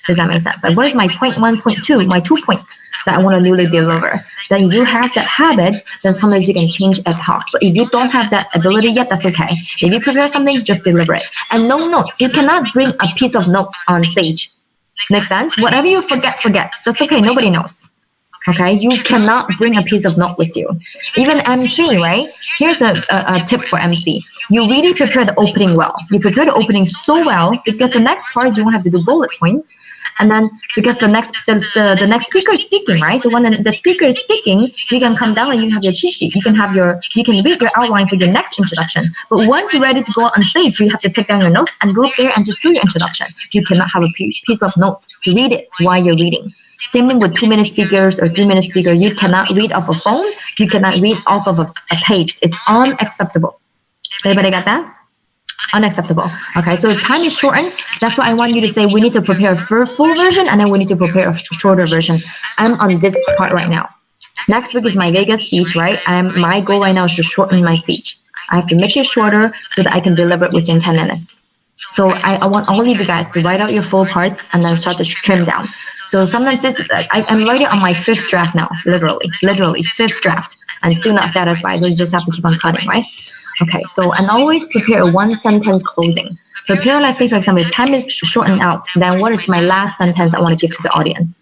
Does that make sense? Like what is my point 1, point 2, my 2 points that I want to newly deliver? Then you have that habit, then sometimes you can change ad hoc. But if you don't have that ability yet, that's okay. If you prepare something, just deliver it. And no notes. You cannot bring a piece of notes on stage. Make sense? Whatever you forget. That's okay. Nobody knows. Okay, you cannot bring a piece of note with you. Even MC, right? Here's a tip for MC. You really prepare the opening well. You prepare the opening so well because the next part you won't have to do bullet points. And then because the next speaker is speaking, right? So when the speaker is speaking, you can come down and you have your cheat sheet. You can read your outline for your next introduction. But once you're ready to go on stage, you have to take down your notes and go up there and just do your introduction. You cannot have a piece of notes to read it while you're reading. Same thing with 2-minute speakers or 3-minute speakers. You cannot read off a phone. You cannot read off of a page. It's unacceptable. Everybody got that? Unacceptable. Okay, so if time is shortened, that's why I want you to say we need to prepare for a full version and then we need to prepare a shorter version. I'm on this part right now. Next week is my Vegas speech, right? And my goal right now is to shorten my speech. I have to make it shorter so that I can deliver it within 10 minutes. So I want all of you guys to write out your full parts and then start to trim down. So sometimes I'm writing on my 5th draft now, literally 5th draft. I'm still not satisfied, so you just have to keep on cutting, right? Okay, so and always prepare a 1-sentence closing. Prepare, let's say, for example, if time is shortened out, then what is my last sentence I want to give to the audience?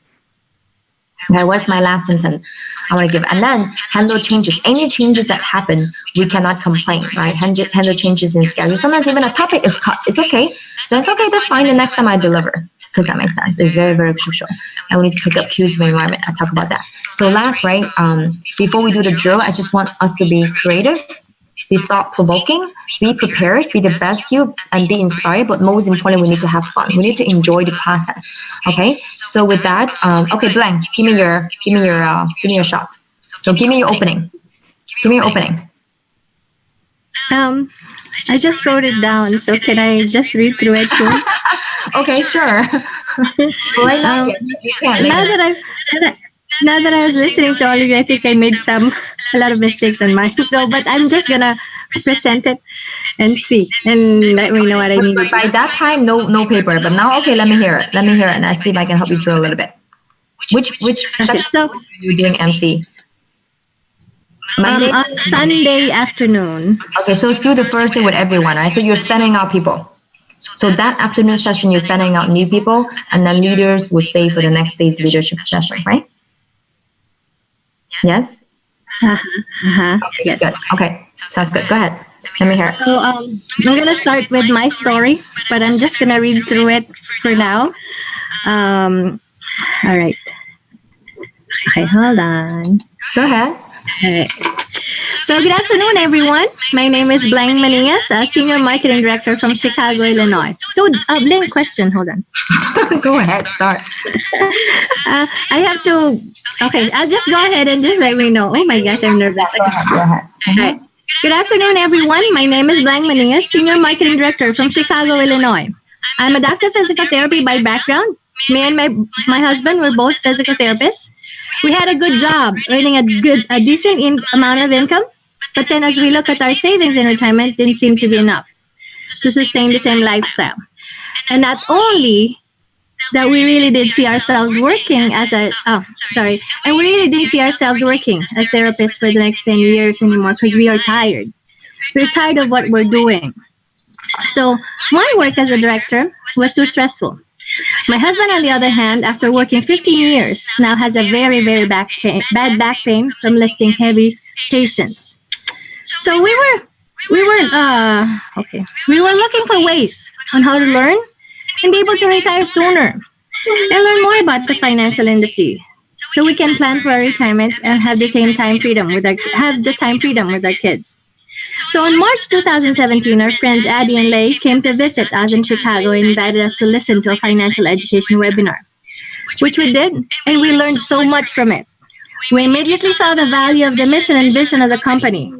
Okay, what's my last sentence I want to give? And then handle changes. Any changes that happen, we cannot complain, right? Handle changes in schedule. Sometimes even a topic is cut. It's okay. So it's okay. That's fine. The next time I deliver, because that makes sense. It's very, very crucial. And we need to pick up cues of environment. I talk about that. So last, right? Before we do the drill, I just want us to be creative, be thought-provoking, be prepared, be the best you, and be inspired. But most importantly, we need to have fun. We need to enjoy the process. Okay. So with that, okay, Blank, give me your shot. So give me your opening. Give me your opening. I just wrote it down, so can I just read through it too? Okay, sure. Right now, you can. Now that I was listening to all of you, I think I made a lot of mistakes on mine. So, but I'm just gonna present it and see, and let me know what I need. By that time, no paper. But now, okay, let me hear it. And I see if I can help you drill a little bit. Which section so are you doing MC? Monday? On Sunday afternoon. Okay, so let's do the first day with everyone, right? So you're sending out people. So that afternoon session, you're sending out new people, and then leaders will stay for the next day's leadership session, right? Yes? Okay, yes. Good. Okay, sounds good. Go ahead. Let me hear it. So I'm going to start with my story, but I'm just going to read through it for now. All right. Okay, hold on. Go ahead. Okay. So good afternoon, everyone. My name is Ling Li, a Senior Marketing Director from Chicago, Illinois. So, Ling, question, hold on. Go ahead, start. I have to, okay, I'll just go ahead and just let me know. Oh my gosh, I'm nervous. Go ahead. All right. Good afternoon, everyone. My name is Ling Li, Senior Marketing Director from Chicago, Illinois. I'm a doctor of physical therapy by background. Me and my husband were both physical therapists. We had a good job, earning a decent amount of income. But then as we look at our savings and retirement, didn't seem to be enough to sustain the same lifestyle. And not only that we really did see ourselves working as and we really didn't see ourselves working as therapists for the next 10 years anymore because we are tired. We're tired of what we're doing. So my work as a director was too stressful. My husband, on the other hand, after working 15 years, now has a very, very bad back pain from lifting heavy patients. So we were looking for ways on how to learn and be able to retire sooner and learn more about the financial industry, so we can plan for our retirement and have the time freedom with our kids. So on March 2017, our friends Addie and Lei came to visit us in Chicago and invited us to listen to a financial education webinar, which we did, and we learned so much from it. We immediately saw the value of the mission and vision of the company.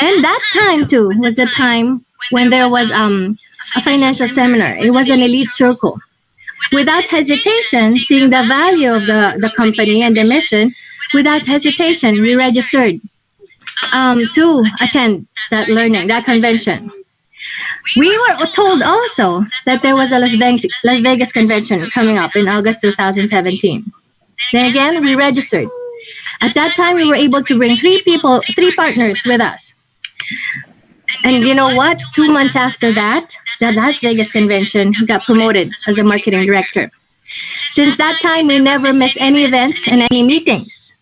And that time, too, was the time when there was a financial seminar. It was an elite circle. Without hesitation, seeing the value of the company and the mission, without hesitation, we registered to attend that convention. We were told also that there was a Las Vegas convention coming up in August 2017. Then again, we registered. At that time, we were able to bring three partners with us. And you know what? 2 months after that, the Las Vegas convention got promoted as a marketing director. Since that time, we never missed any events and any meetings.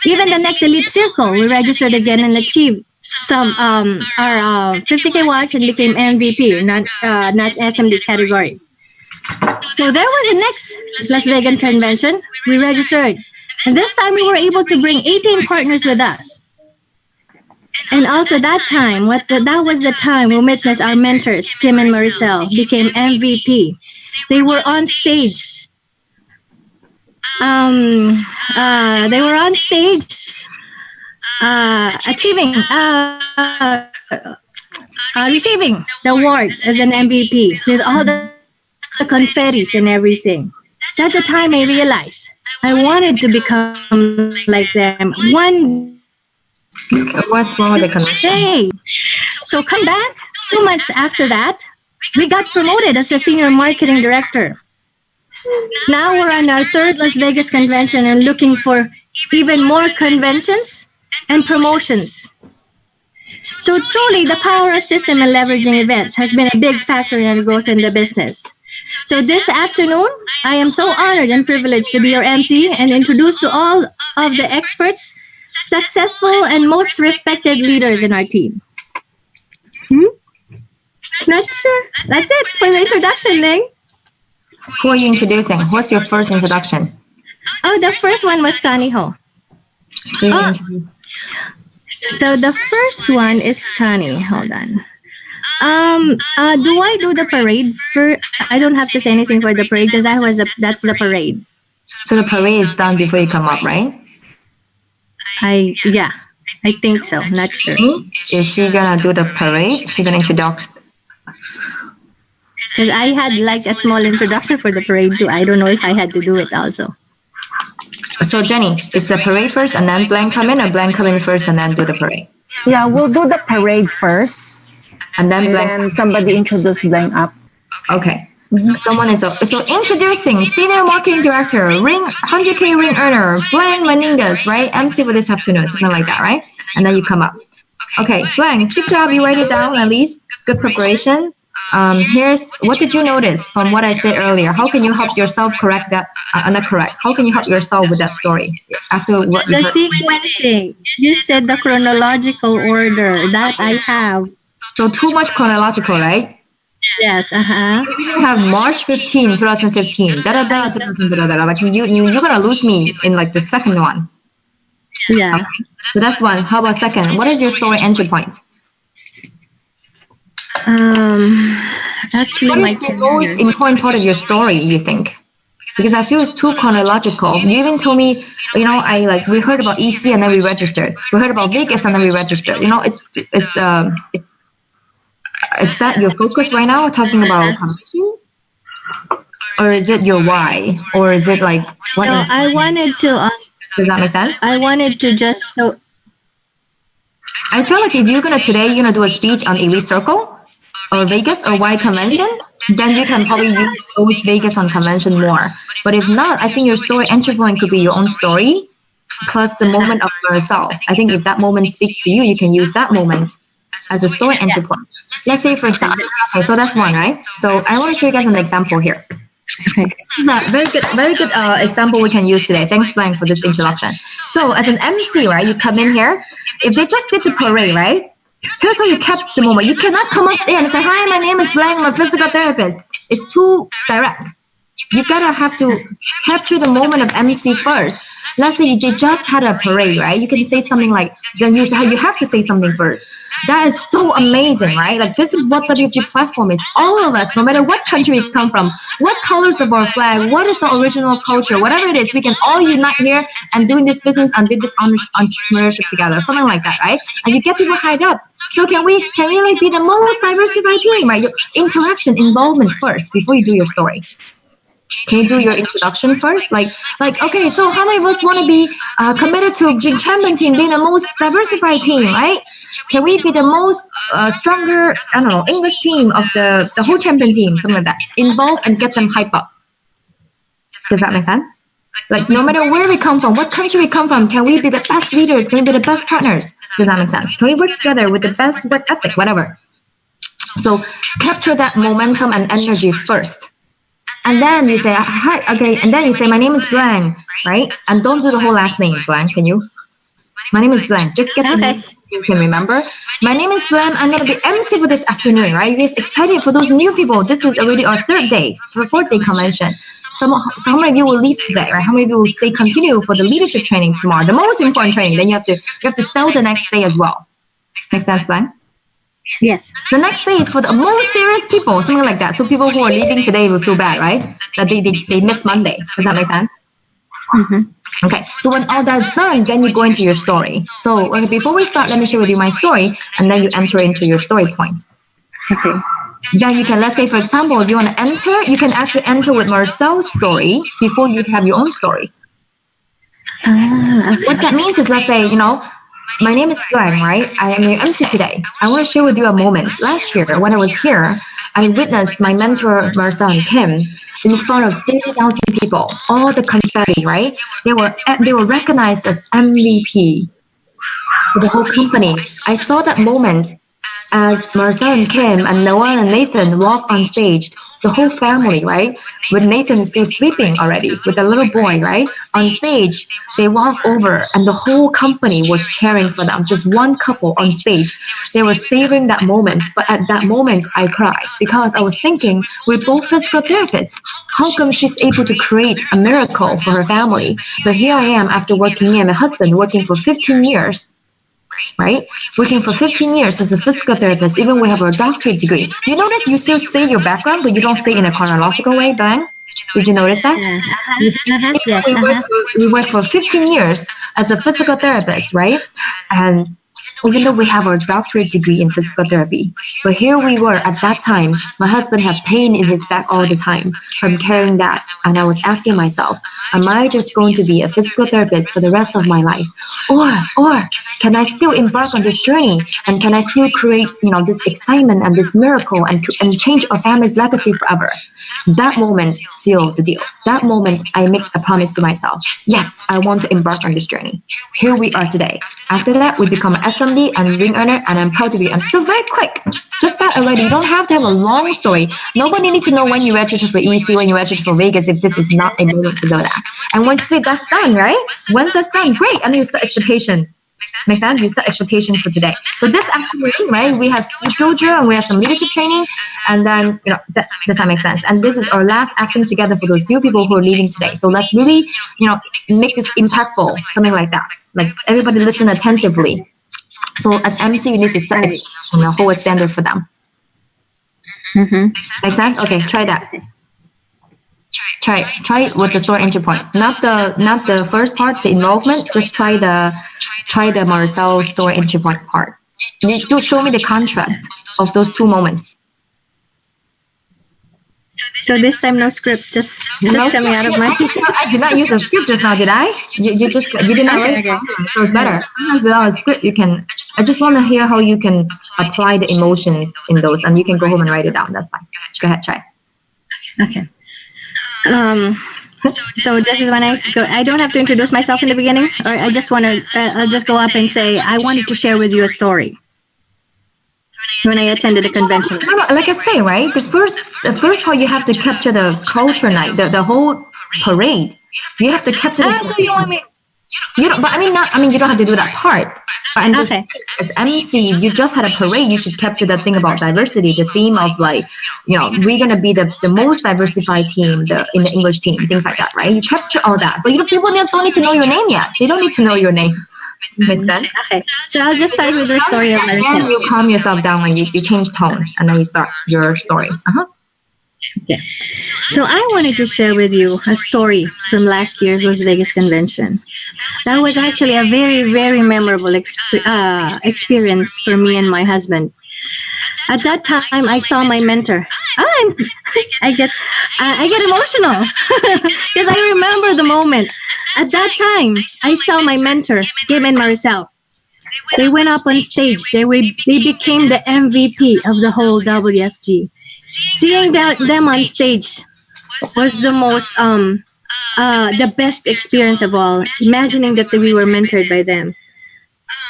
Even the next elite circle, we registered again and achieved our 50K watch and became MVP, not SMD category. So there was the next Las Vegas convention. We registered, and this time we were able to bring 18 partners with us. And also that time, that was the time we witnessed our mentors, Kim and Maricel, became MVP. They were on stage. Achieving receiving the awards as an MVP with all the confettis and everything. That's the time I realized I wanted to become like them one What's wrong with the connection? day. So coming back, 2 months after that, we got promoted as a senior marketing director. Now we're on our third Las Vegas convention and looking for even more conventions and promotions. So truly, the power of system and leveraging events has been a big factor in our growth in the business. So this afternoon, I am so honored and privileged to be your MC and introduce to all of the experts, successful, and most respected leaders in our team. Not sure. That's it for the introduction, Ling. Who are you introducing? What's your first introduction? Oh, the first one was Connie Ho. So you Oh. introduce- So the first one is Connie. Hold on. Do I do the parade for? I don't have to say anything for the parade because that's the parade. So the parade is done before you come up, right? Yeah, I think so. Not sure. Is she gonna do the parade? She gonna introduce? Because I had like a small introduction for the parade too. I don't know if I had to do it also. So Jenny, is the parade first and then Blank come in, or Blank come in first and then do the parade? Yeah, we'll do the parade first, And then and Blank. then somebody introduce Blank up. Okay. Someone is up. So introducing Senior Marketing Director, ring 100K ring earner, Blank Meningas, right? MC for this afternoon, something like that, right? And then you come up. Okay, Blank, good job. You write it down at least. Good preparation. Here's what did you notice from what I said earlier? How can you help yourself correct that? Not correct. How can you help yourself with that story after what? The sequencing. You said the chronological order that I have. So too much chronological, right? Yes. You have March 15, 2015. Da da da da da da. Like you're gonna lose me in like the second one. Yeah. So that's one. How about second? What is your story entry point? Actually, What my is the most important part of your story, you think? Because I feel it's too chronological. You even told me, we heard about EC and then we registered. We heard about Vegas and then we registered. Is that your focus right now, talking about commission? Or is it your why? Or is it like what No, is? I wanted to. Does that make sense? I wanted to just show. I feel like if you're gonna do a speech on Elite Circle or Vegas or Y Convention, then you can probably use those Vegas on convention more. But if not, I think your story entry point could be your own story plus the moment of yourself. I think if that moment speaks to you, you can use that moment as a story entry point. Let's say, for example, okay, so that's one, right? So I want to show you guys an example here. Okay. This is a very good example we can use today. Thanks, Blank, for this introduction. So as an MC, right, you come in here. If they just did the parade, right? Here's how you capture the moment. You cannot come up there and say, "Hi, my name is Blank, I'm a physical therapist." It's too direct. You gotta have to capture the moment of MC first. Let's say they just had a parade, right? You can say something like, then you have to say something first. That is so amazing, right? Like this is what WFG platform is. All of us, no matter what country we come from, what colors of our flag, what is the original culture, whatever it is, we can all unite here and doing this business and do this entrepreneurship together, something like that, right? And you get people hyped up. So can we like be the most diversified team, right? Your interaction, involvement first before you do your story. Can you do your introduction first? Like, okay, so how many of us want to be committed to big champion team being the most diversified team, right? Can we be the most stronger, I don't know, English team of the whole champion team, something like that? Involve and get them hype up. Does that make sense? Like, no matter where we come from, what country we come from, can we be the best leaders? Can we be the best partners? Does that make sense? Can we work together with the best work ethic, whatever? So capture that momentum and energy first. And then you say, hi, okay, and then you say, my name is Blank, right? And don't do the whole last name, Blank, can you? My name is Blank. Just get the name you can remember. My name is Blank. I'm going to be MC for this afternoon, right? You're excited for those new people. This is already our third day, for the fourth day convention. So how many of you will leave today, right? How many of you will stay continue for the leadership training tomorrow? The most important training. Then you have to sell the next day as well. Make sense, Blank? Yes. The next day is for the most serious people, something like that. So people who are leaving today will feel bad, right? That they missed Monday. Does that make sense? Mhm. Okay, so when all that's done, then you go into your story. So before we start, let me share with you my story, and then you enter into your story point. Okay. Then you can, let's say, for example, if you want to enter, you can actually enter with Marcel's story before you have your own story. Okay. What that means is, let's say, my name is Glenn, right? I am your MC today. I want to share with you a moment. Last year, when I was here, I witnessed my mentor, Marcel and Kim, in front of 30,000 people, all the confetti, right? They were recognized as MVP for the whole company. I saw that moment as Marcel and Kim and Noel and Nathan walk on stage, the whole family, right? With Nathan still sleeping already, with the little boy, right? On stage, they walk over and the whole company was cheering for them. Just one couple on stage. They were savoring that moment. But at that moment, I cried because I was thinking, we're both physical therapists. How come she's able to create a miracle for her family? But here I am after working, me and my husband, working for 15 years, right? Working for 15 years as a physical therapist, even we have a doctorate degree. You notice you still say your background, but you don't say in a chronological way, Ben? Did you notice that? Yeah. Yes. We work for 15 years as a physical therapist, right? And even though we have our doctorate degree in physical therapy, but here we were at that time, my husband had pain in his back all the time from carrying that. And I was asking myself, am I just going to be a physical therapist for the rest of my life? Or can I still embark on this journey? And can I still create, this excitement and this miracle and change our family's legacy forever? That moment sealed the deal. That moment, I make a promise to myself. Yes, I want to embark on this journey. Here we are today. After that, we become an SMD and ring earner, and I'm proud to be. I'm still very quick. Just that already. You don't have to have a long story. Nobody needs to know when you register for EC, when you register for Vegas, if this is not a moment to know that. And once you say that's done, right? Once that's done, great. And you set expectation. Make sense? You set expectation for today. So this afternoon, right, we have skill builder and we have some leadership training, and then does that make sense? And this is our last afternoon together for those new people who are leaving today. So let's really, make this impactful, something like that. Like everybody listen attentively. So as MC, you need to set hold a standard for them. Mm-hmm. Make sense? Okay, try that. Try it with the story entry point. Not the first part, the involvement. Just try the Marcel story entry point part. You need to show me the contrast of those two moments. So this time no script, just coming out of my. I did not use a script just now, did I? You did not. Okay. So it's better. Sometimes without a script, you can. I just want to hear how you can apply the emotions in those, and you can go home and write it down. That's fine. Go ahead, try. Okay. So this is when I go. I don't have to introduce myself in the beginning, or I just want to. I'll just go up and say I wanted to share with you a story. When I attended a convention. Like I say, right? The first part you have to capture the culture night, the whole parade. You have to capture. So you want me? You don't. But you don't have to do that part. But Okay. As MC, you just had a parade. You should capture that thing about diversity, the theme of we're gonna be the most diversified team, in the English team, things like that, right? You capture all that, but people don't need to know your name yet. They don't need to know your name. Makes sense? Okay. So I'll just start with the story of myself. And you calm yourself down when you change tone, and then you start your story. Okay. So I wanted to share with you a story from last year's Las Vegas convention. That was actually a very, very memorable experience for me and my husband. At that time, I saw my mentor. I get emotional because I remember the moment. At that time, I saw my mentor, Kim and Marcel. They went up on stage. They became the MVP of the whole WFG. Seeing them on stage was the most the best experience of all. Imagining that we were mentored by them.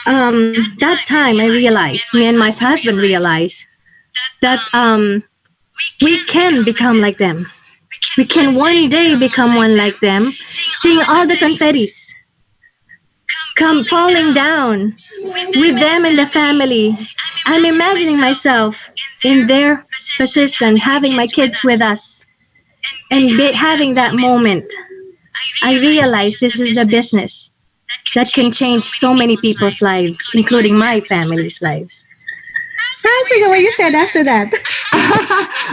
That time I realized, me and my husband realized that we can become like them. We can one day become one like them. Seeing all the confettis come falling down with them and the family. I'm imagining myself in their position, having my kids with us, and having that moment. I realize this is the business that can change so many people's lives, including my family's lives. I forget what you said after that.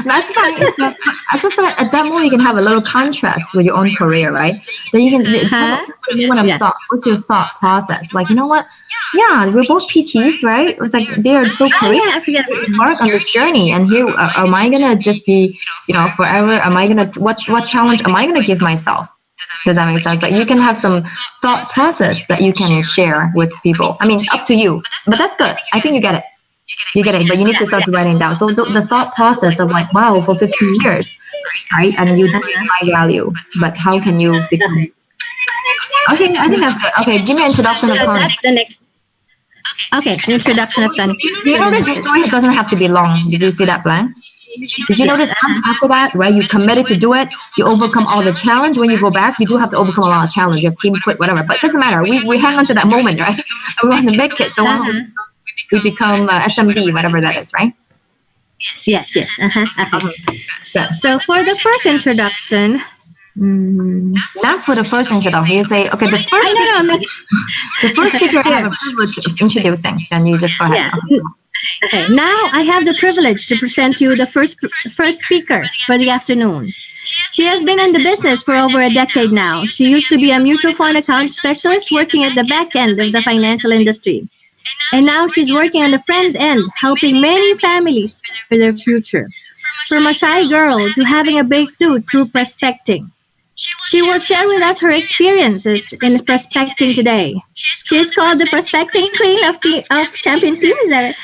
That's fine. It's just that at that moment you can have a little contrast with your own career, right? Then you can Huh? of thought. What's your thought process? Like, you know what? Yeah, we're both PTs, right? It's like they are so Oh career yeah, I forget. embark on this journey, and here am I gonna just be, forever? Am I gonna what challenge am I gonna give myself? Does that make sense? Like you can have some thought process that you can share with people. I mean, up to you, but that's good. I think you get it. You get it, but you need to start writing down. So the thought process of like, wow, for 15 years, right? And you bring high value, but how can you become? Okay, I think that's good. Okay, give me an introduction of So Connie. that's the next. Okay, introduction of Connie. Do you notice your story doesn't have to be long? Did you see that, Blank? Did you notice after that, right? You committed to do it. You overcome all the challenge. When you go back, you do have to overcome a lot of challenge. You have team quit, whatever. But it doesn't matter. We hang on to that moment, right? We want to make it. So we become SMD, whatever that is, right? Yes. Okay. Yeah. So for the first introduction, That's for the first introduction. You say, okay, the first the first speaker I have a privilege of introducing. Then you just go ahead. Yeah. Okay, now I have the privilege to present you the first speaker for the afternoon. She has been in the business for over a decade now. She used to be a mutual fund account specialist working at the back end of the financial industry. And now she's working on the front end, helping many families for their future. From a shy girl to having a breakthrough through prospecting. She will share with us her experiences in prospecting today. She is called the prospecting queen of champion team. Is that it?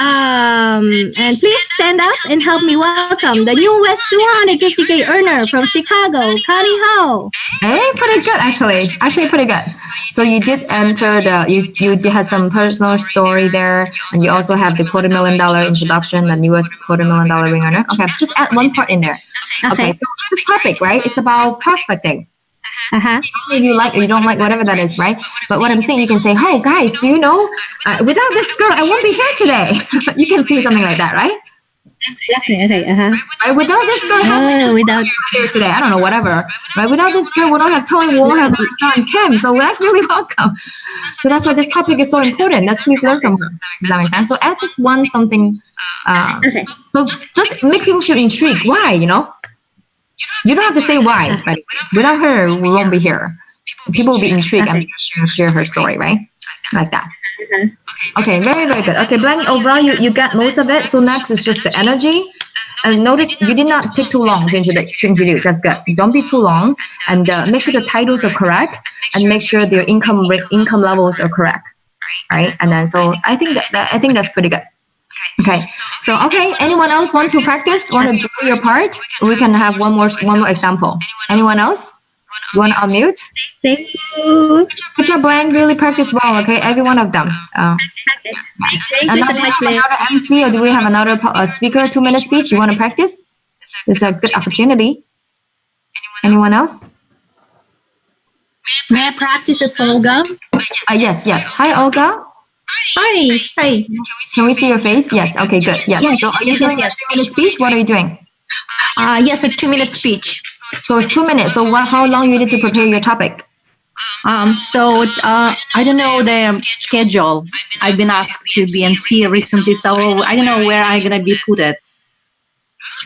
And please stand up and help me welcome the new West 250K earner from Chicago, Connie Ho. Hey, pretty good actually. Actually, pretty good. So you did enter you had some personal story there, and you also have the $250,000 introduction, the newest $250,000 ring earner. Okay, just add one part in there. Okay, so this topic, right? It's about prospecting. If you like or you don't like, whatever that is, right? But what I'm saying, you can say, "Hey guys, do you know? Without this girl, I won't be here today." You can say something like that, right? Okay. Right? Without this girl, without here today, I don't know, whatever. Right? Without this girl, we don't have Tony, we won't have John Kim. So that's really welcome. So that's why this topic is so important. Let's please learn from her. Does that make sense? So add just one something. Okay. So just make people feel intrigued. Why? You don't have to say why, but without her, we won't be here. People will be intrigued and share her story, right? Like that. Okay, very, very good. Okay, Blank, overall, you got most of it. So next is just the energy. And notice you did not take too long to introduce. That's good. Don't be too long. And make sure the titles are correct. And make sure their income levels are correct. Right? And then, so I think that's pretty good. Okay, so anyone else want to practice? Want to do your part? We can have one more example. Anyone else? You want to unmute? Thank you. Good job, Blank. Really practice well. Okay, every one of them. Thank you so much, Liz. Another MC, or do we have another speaker? 2-minute speech. You want to practice? It's a good opportunity. Anyone else? May I practice at Olga? Yes. Hi, Olga. Hi. Can we see your face? Yes. Okay, good. Yes. Yes, So are you yes, doing yes. a 2-minute speech? What are you doing? Yes, a 2-minute speech. So it's 2 minutes. So how long you need to prepare your topic? So I don't know the schedule. I've been asked to be MC recently, so I don't know where I'm gonna be put it.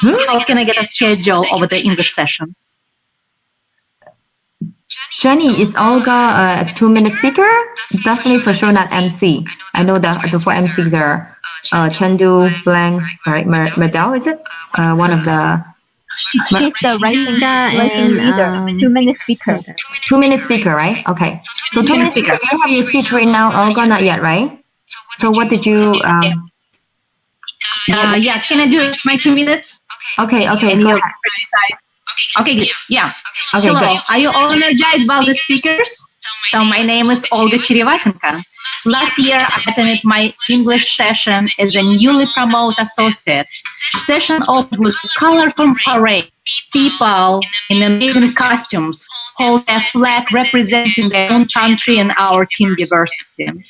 How can I get a schedule over the English session? Jenny, is Olga a 2-minute speaker? Definitely for sure not MC. I know that the 4 MCs are Chandu, Blank, right? Merdell, is it? One of the... She's the rising leader, 2-minute speaker. 2-minute speaker, right? Okay. So 2-minute speaker. You have your speech right now, Olga, not yet, right? So what did you... Yeah, can I do it my 2 minutes? Okay, go ahead. Okay, good. Yeah. Okay, Hello. good. Are you all energized about the speakers? So my name is Olga Cherevatenko. Last year, I attended my English session as a newly promoted associate. Session opened with a colorful parade. People in amazing costumes hold a flag representing their own country and our team diversity.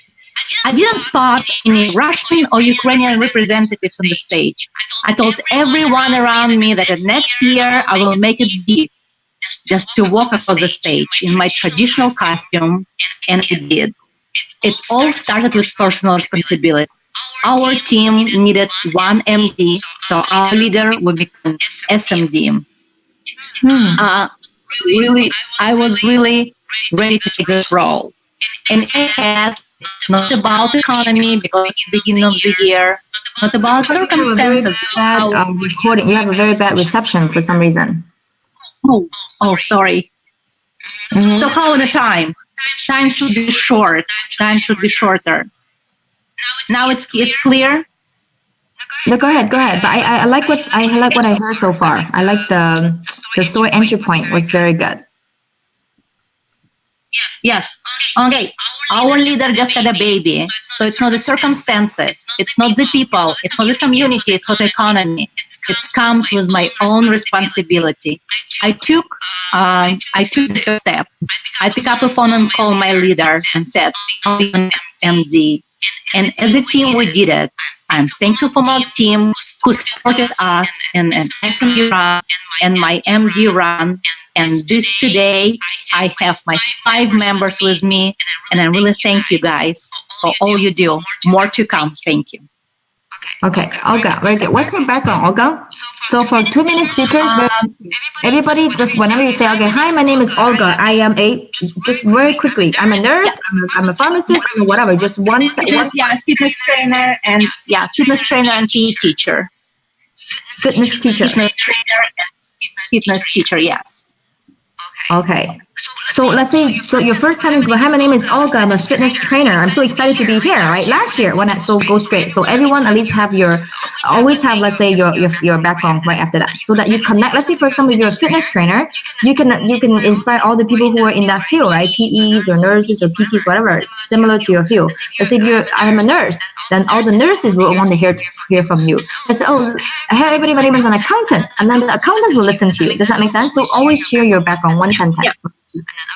I didn't spot any Russian or Ukrainian representatives on the stage. I told everyone around me that next year I will make it big, just to walk across the stage in my traditional costume, and I did. It all started with personal responsibility. our team needed one MD, so our leader would become SMD. Really, I was really ready to take this role. And I had not about economy because it's the beginning of the year, not about circumstances. Bad recording. You have a very bad reception for some reason. Oh, sorry. So how the time? Time should be short. Time should be shorter. Now it's clear. No, go ahead. But I like what I heard so far. I like the story entry point was very good. Yes. Okay. Our leader just had a baby, so it's not the circumstances, it's not the people, it's not the community, it's not the economy. It comes with my own responsibility. I took the first step. I picked up the phone and called my leader and said, "I'll be your next MD." And as a team, we did it. I'm thankful for my team who supported us in an SMD run and my MD run. And this today, I have my 5 members with me, and I really thank you guys for all you do. More to come. Thank you. Okay, Olga, very good. What's your background, Olga? So for 2-minute speakers, everybody just whenever you say, okay, hi, my name is Olga. I am just very quickly. I'm a nurse. I'm a pharmacist. I'm a whatever. Just one. Fitness trainer and PE teacher. Fitness teacher. Fitness trainer and fitness teacher. Yes. Okay. So let's say, so your first time, hi, my name is Olga, I'm a fitness trainer. I'm so excited to be here, right? Last year, when go straight. So everyone at least always have, let's say, your background right after that. So that you connect, let's say, for example, if you're a fitness trainer, you can inspire all the people who are in that field, right? PEs or nurses or PTs, whatever, similar to your field. Let's say I'm a nurse, then all the nurses will want to hear from you. I say, oh, hey, everybody, my name is an accountant. And then the accountants will listen to you. Does that make sense? So always share your background, one sentence. Yeah.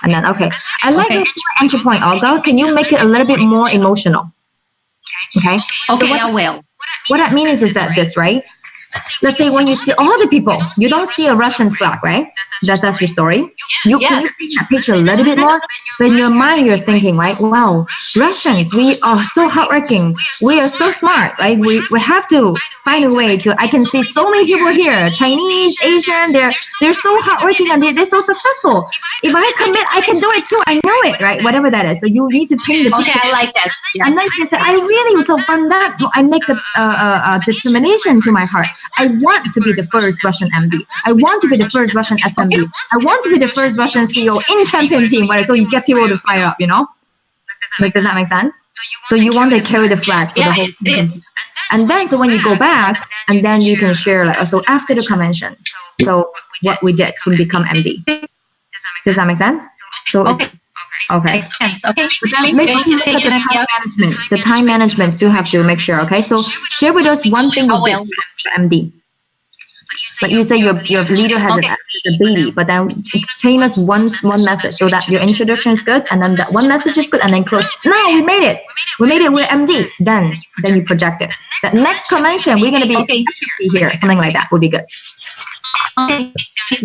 And then, okay. I like your entry point, Olga. Can you make it a little bit more emotional? Okay. Okay, so I will. What that means is that this, right? Let's say when you see all the people, you don't see a Russian flag, right? That's your story. Can you see that picture a little bit more? But in your mind, you're thinking, right? Wow, Russians, we are so hardworking. We are so smart, right? We have to find a way to. I can see so many people here, Chinese, Asian. They're so hardworking and they're so successful. If I commit, I can do it too. I know it, right? Whatever that is. So you need to paint the picture. Okay, I like that. Yeah. And then you say, I really so from that I make the determination to my heart. I want to be the first Russian MD. I want to be the first Russian SMD. I want to be the first Russian CEO in champion team. Right? So you get people to fire up, you know? Like, does that make sense? So you want to carry the flag for the whole team. And then, so when you go back, and then you can share, like, so after the convention, so what we did to become MD. Does that make sense? So okay. Makes sense. Okay. But then make sure you look at the time management. The time management still have to make sure. Okay. So share with us one thing you did for MD. Like you say, your leader has a baby, but then explain us one message so that your introduction is good, and then that one message is good, and then close. No, we made it. We're MD. Then you project it. That next convention, we're gonna be here. Something like that would be good. Okay,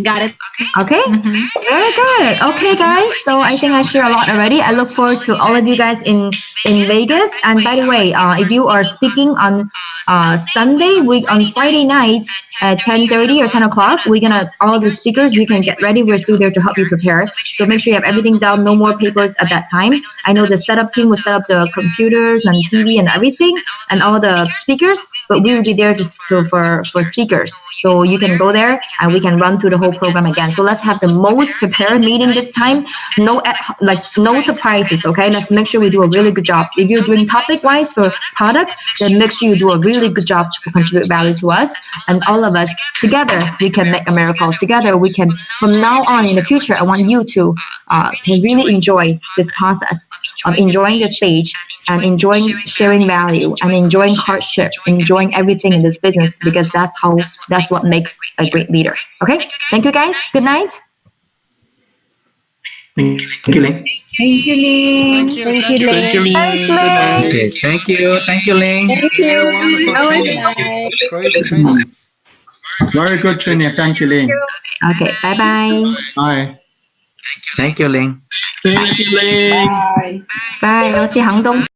got it. Okay, very good. Okay, guys. So I think I share a lot already. I look forward to all of you guys in Vegas. And by the way, if you are speaking on Sunday, on Friday night at 10:30 or 10 o'clock, all the speakers, we can get ready. We're still there to help you prepare. So make sure you have everything down. No more papers at that time. I know the setup team will set up the computers and TV and everything and all the speakers, but we will be there just for speakers. So you can go there and we can run through the whole program again. So let's have the most prepared meeting this time. No surprises, okay? Let's make sure we do a really good job. If you're doing topic-wise for product, then make sure you do a really good job to contribute value to us. And all of us together, we can make a miracle. Together, we can, from now on in the future, I want you to really enjoy this process of enjoying the stage and enjoying sharing value and enjoying hardship, enjoying everything in this business, because that's what makes a great leader. Okay? Thank you, guys. Good night. Thank you, Ling. Thank you, Ling. Thank you, Ling. Thank you, Ling. Okay, thank you. Thank you, Ling. Thank you. Wonderful. Great training. Very good training. Thank you, Ling. Okay, bye-bye. Bye. Thank you, Ling. Thank you, Ling. Bye. We'll see Hangdong.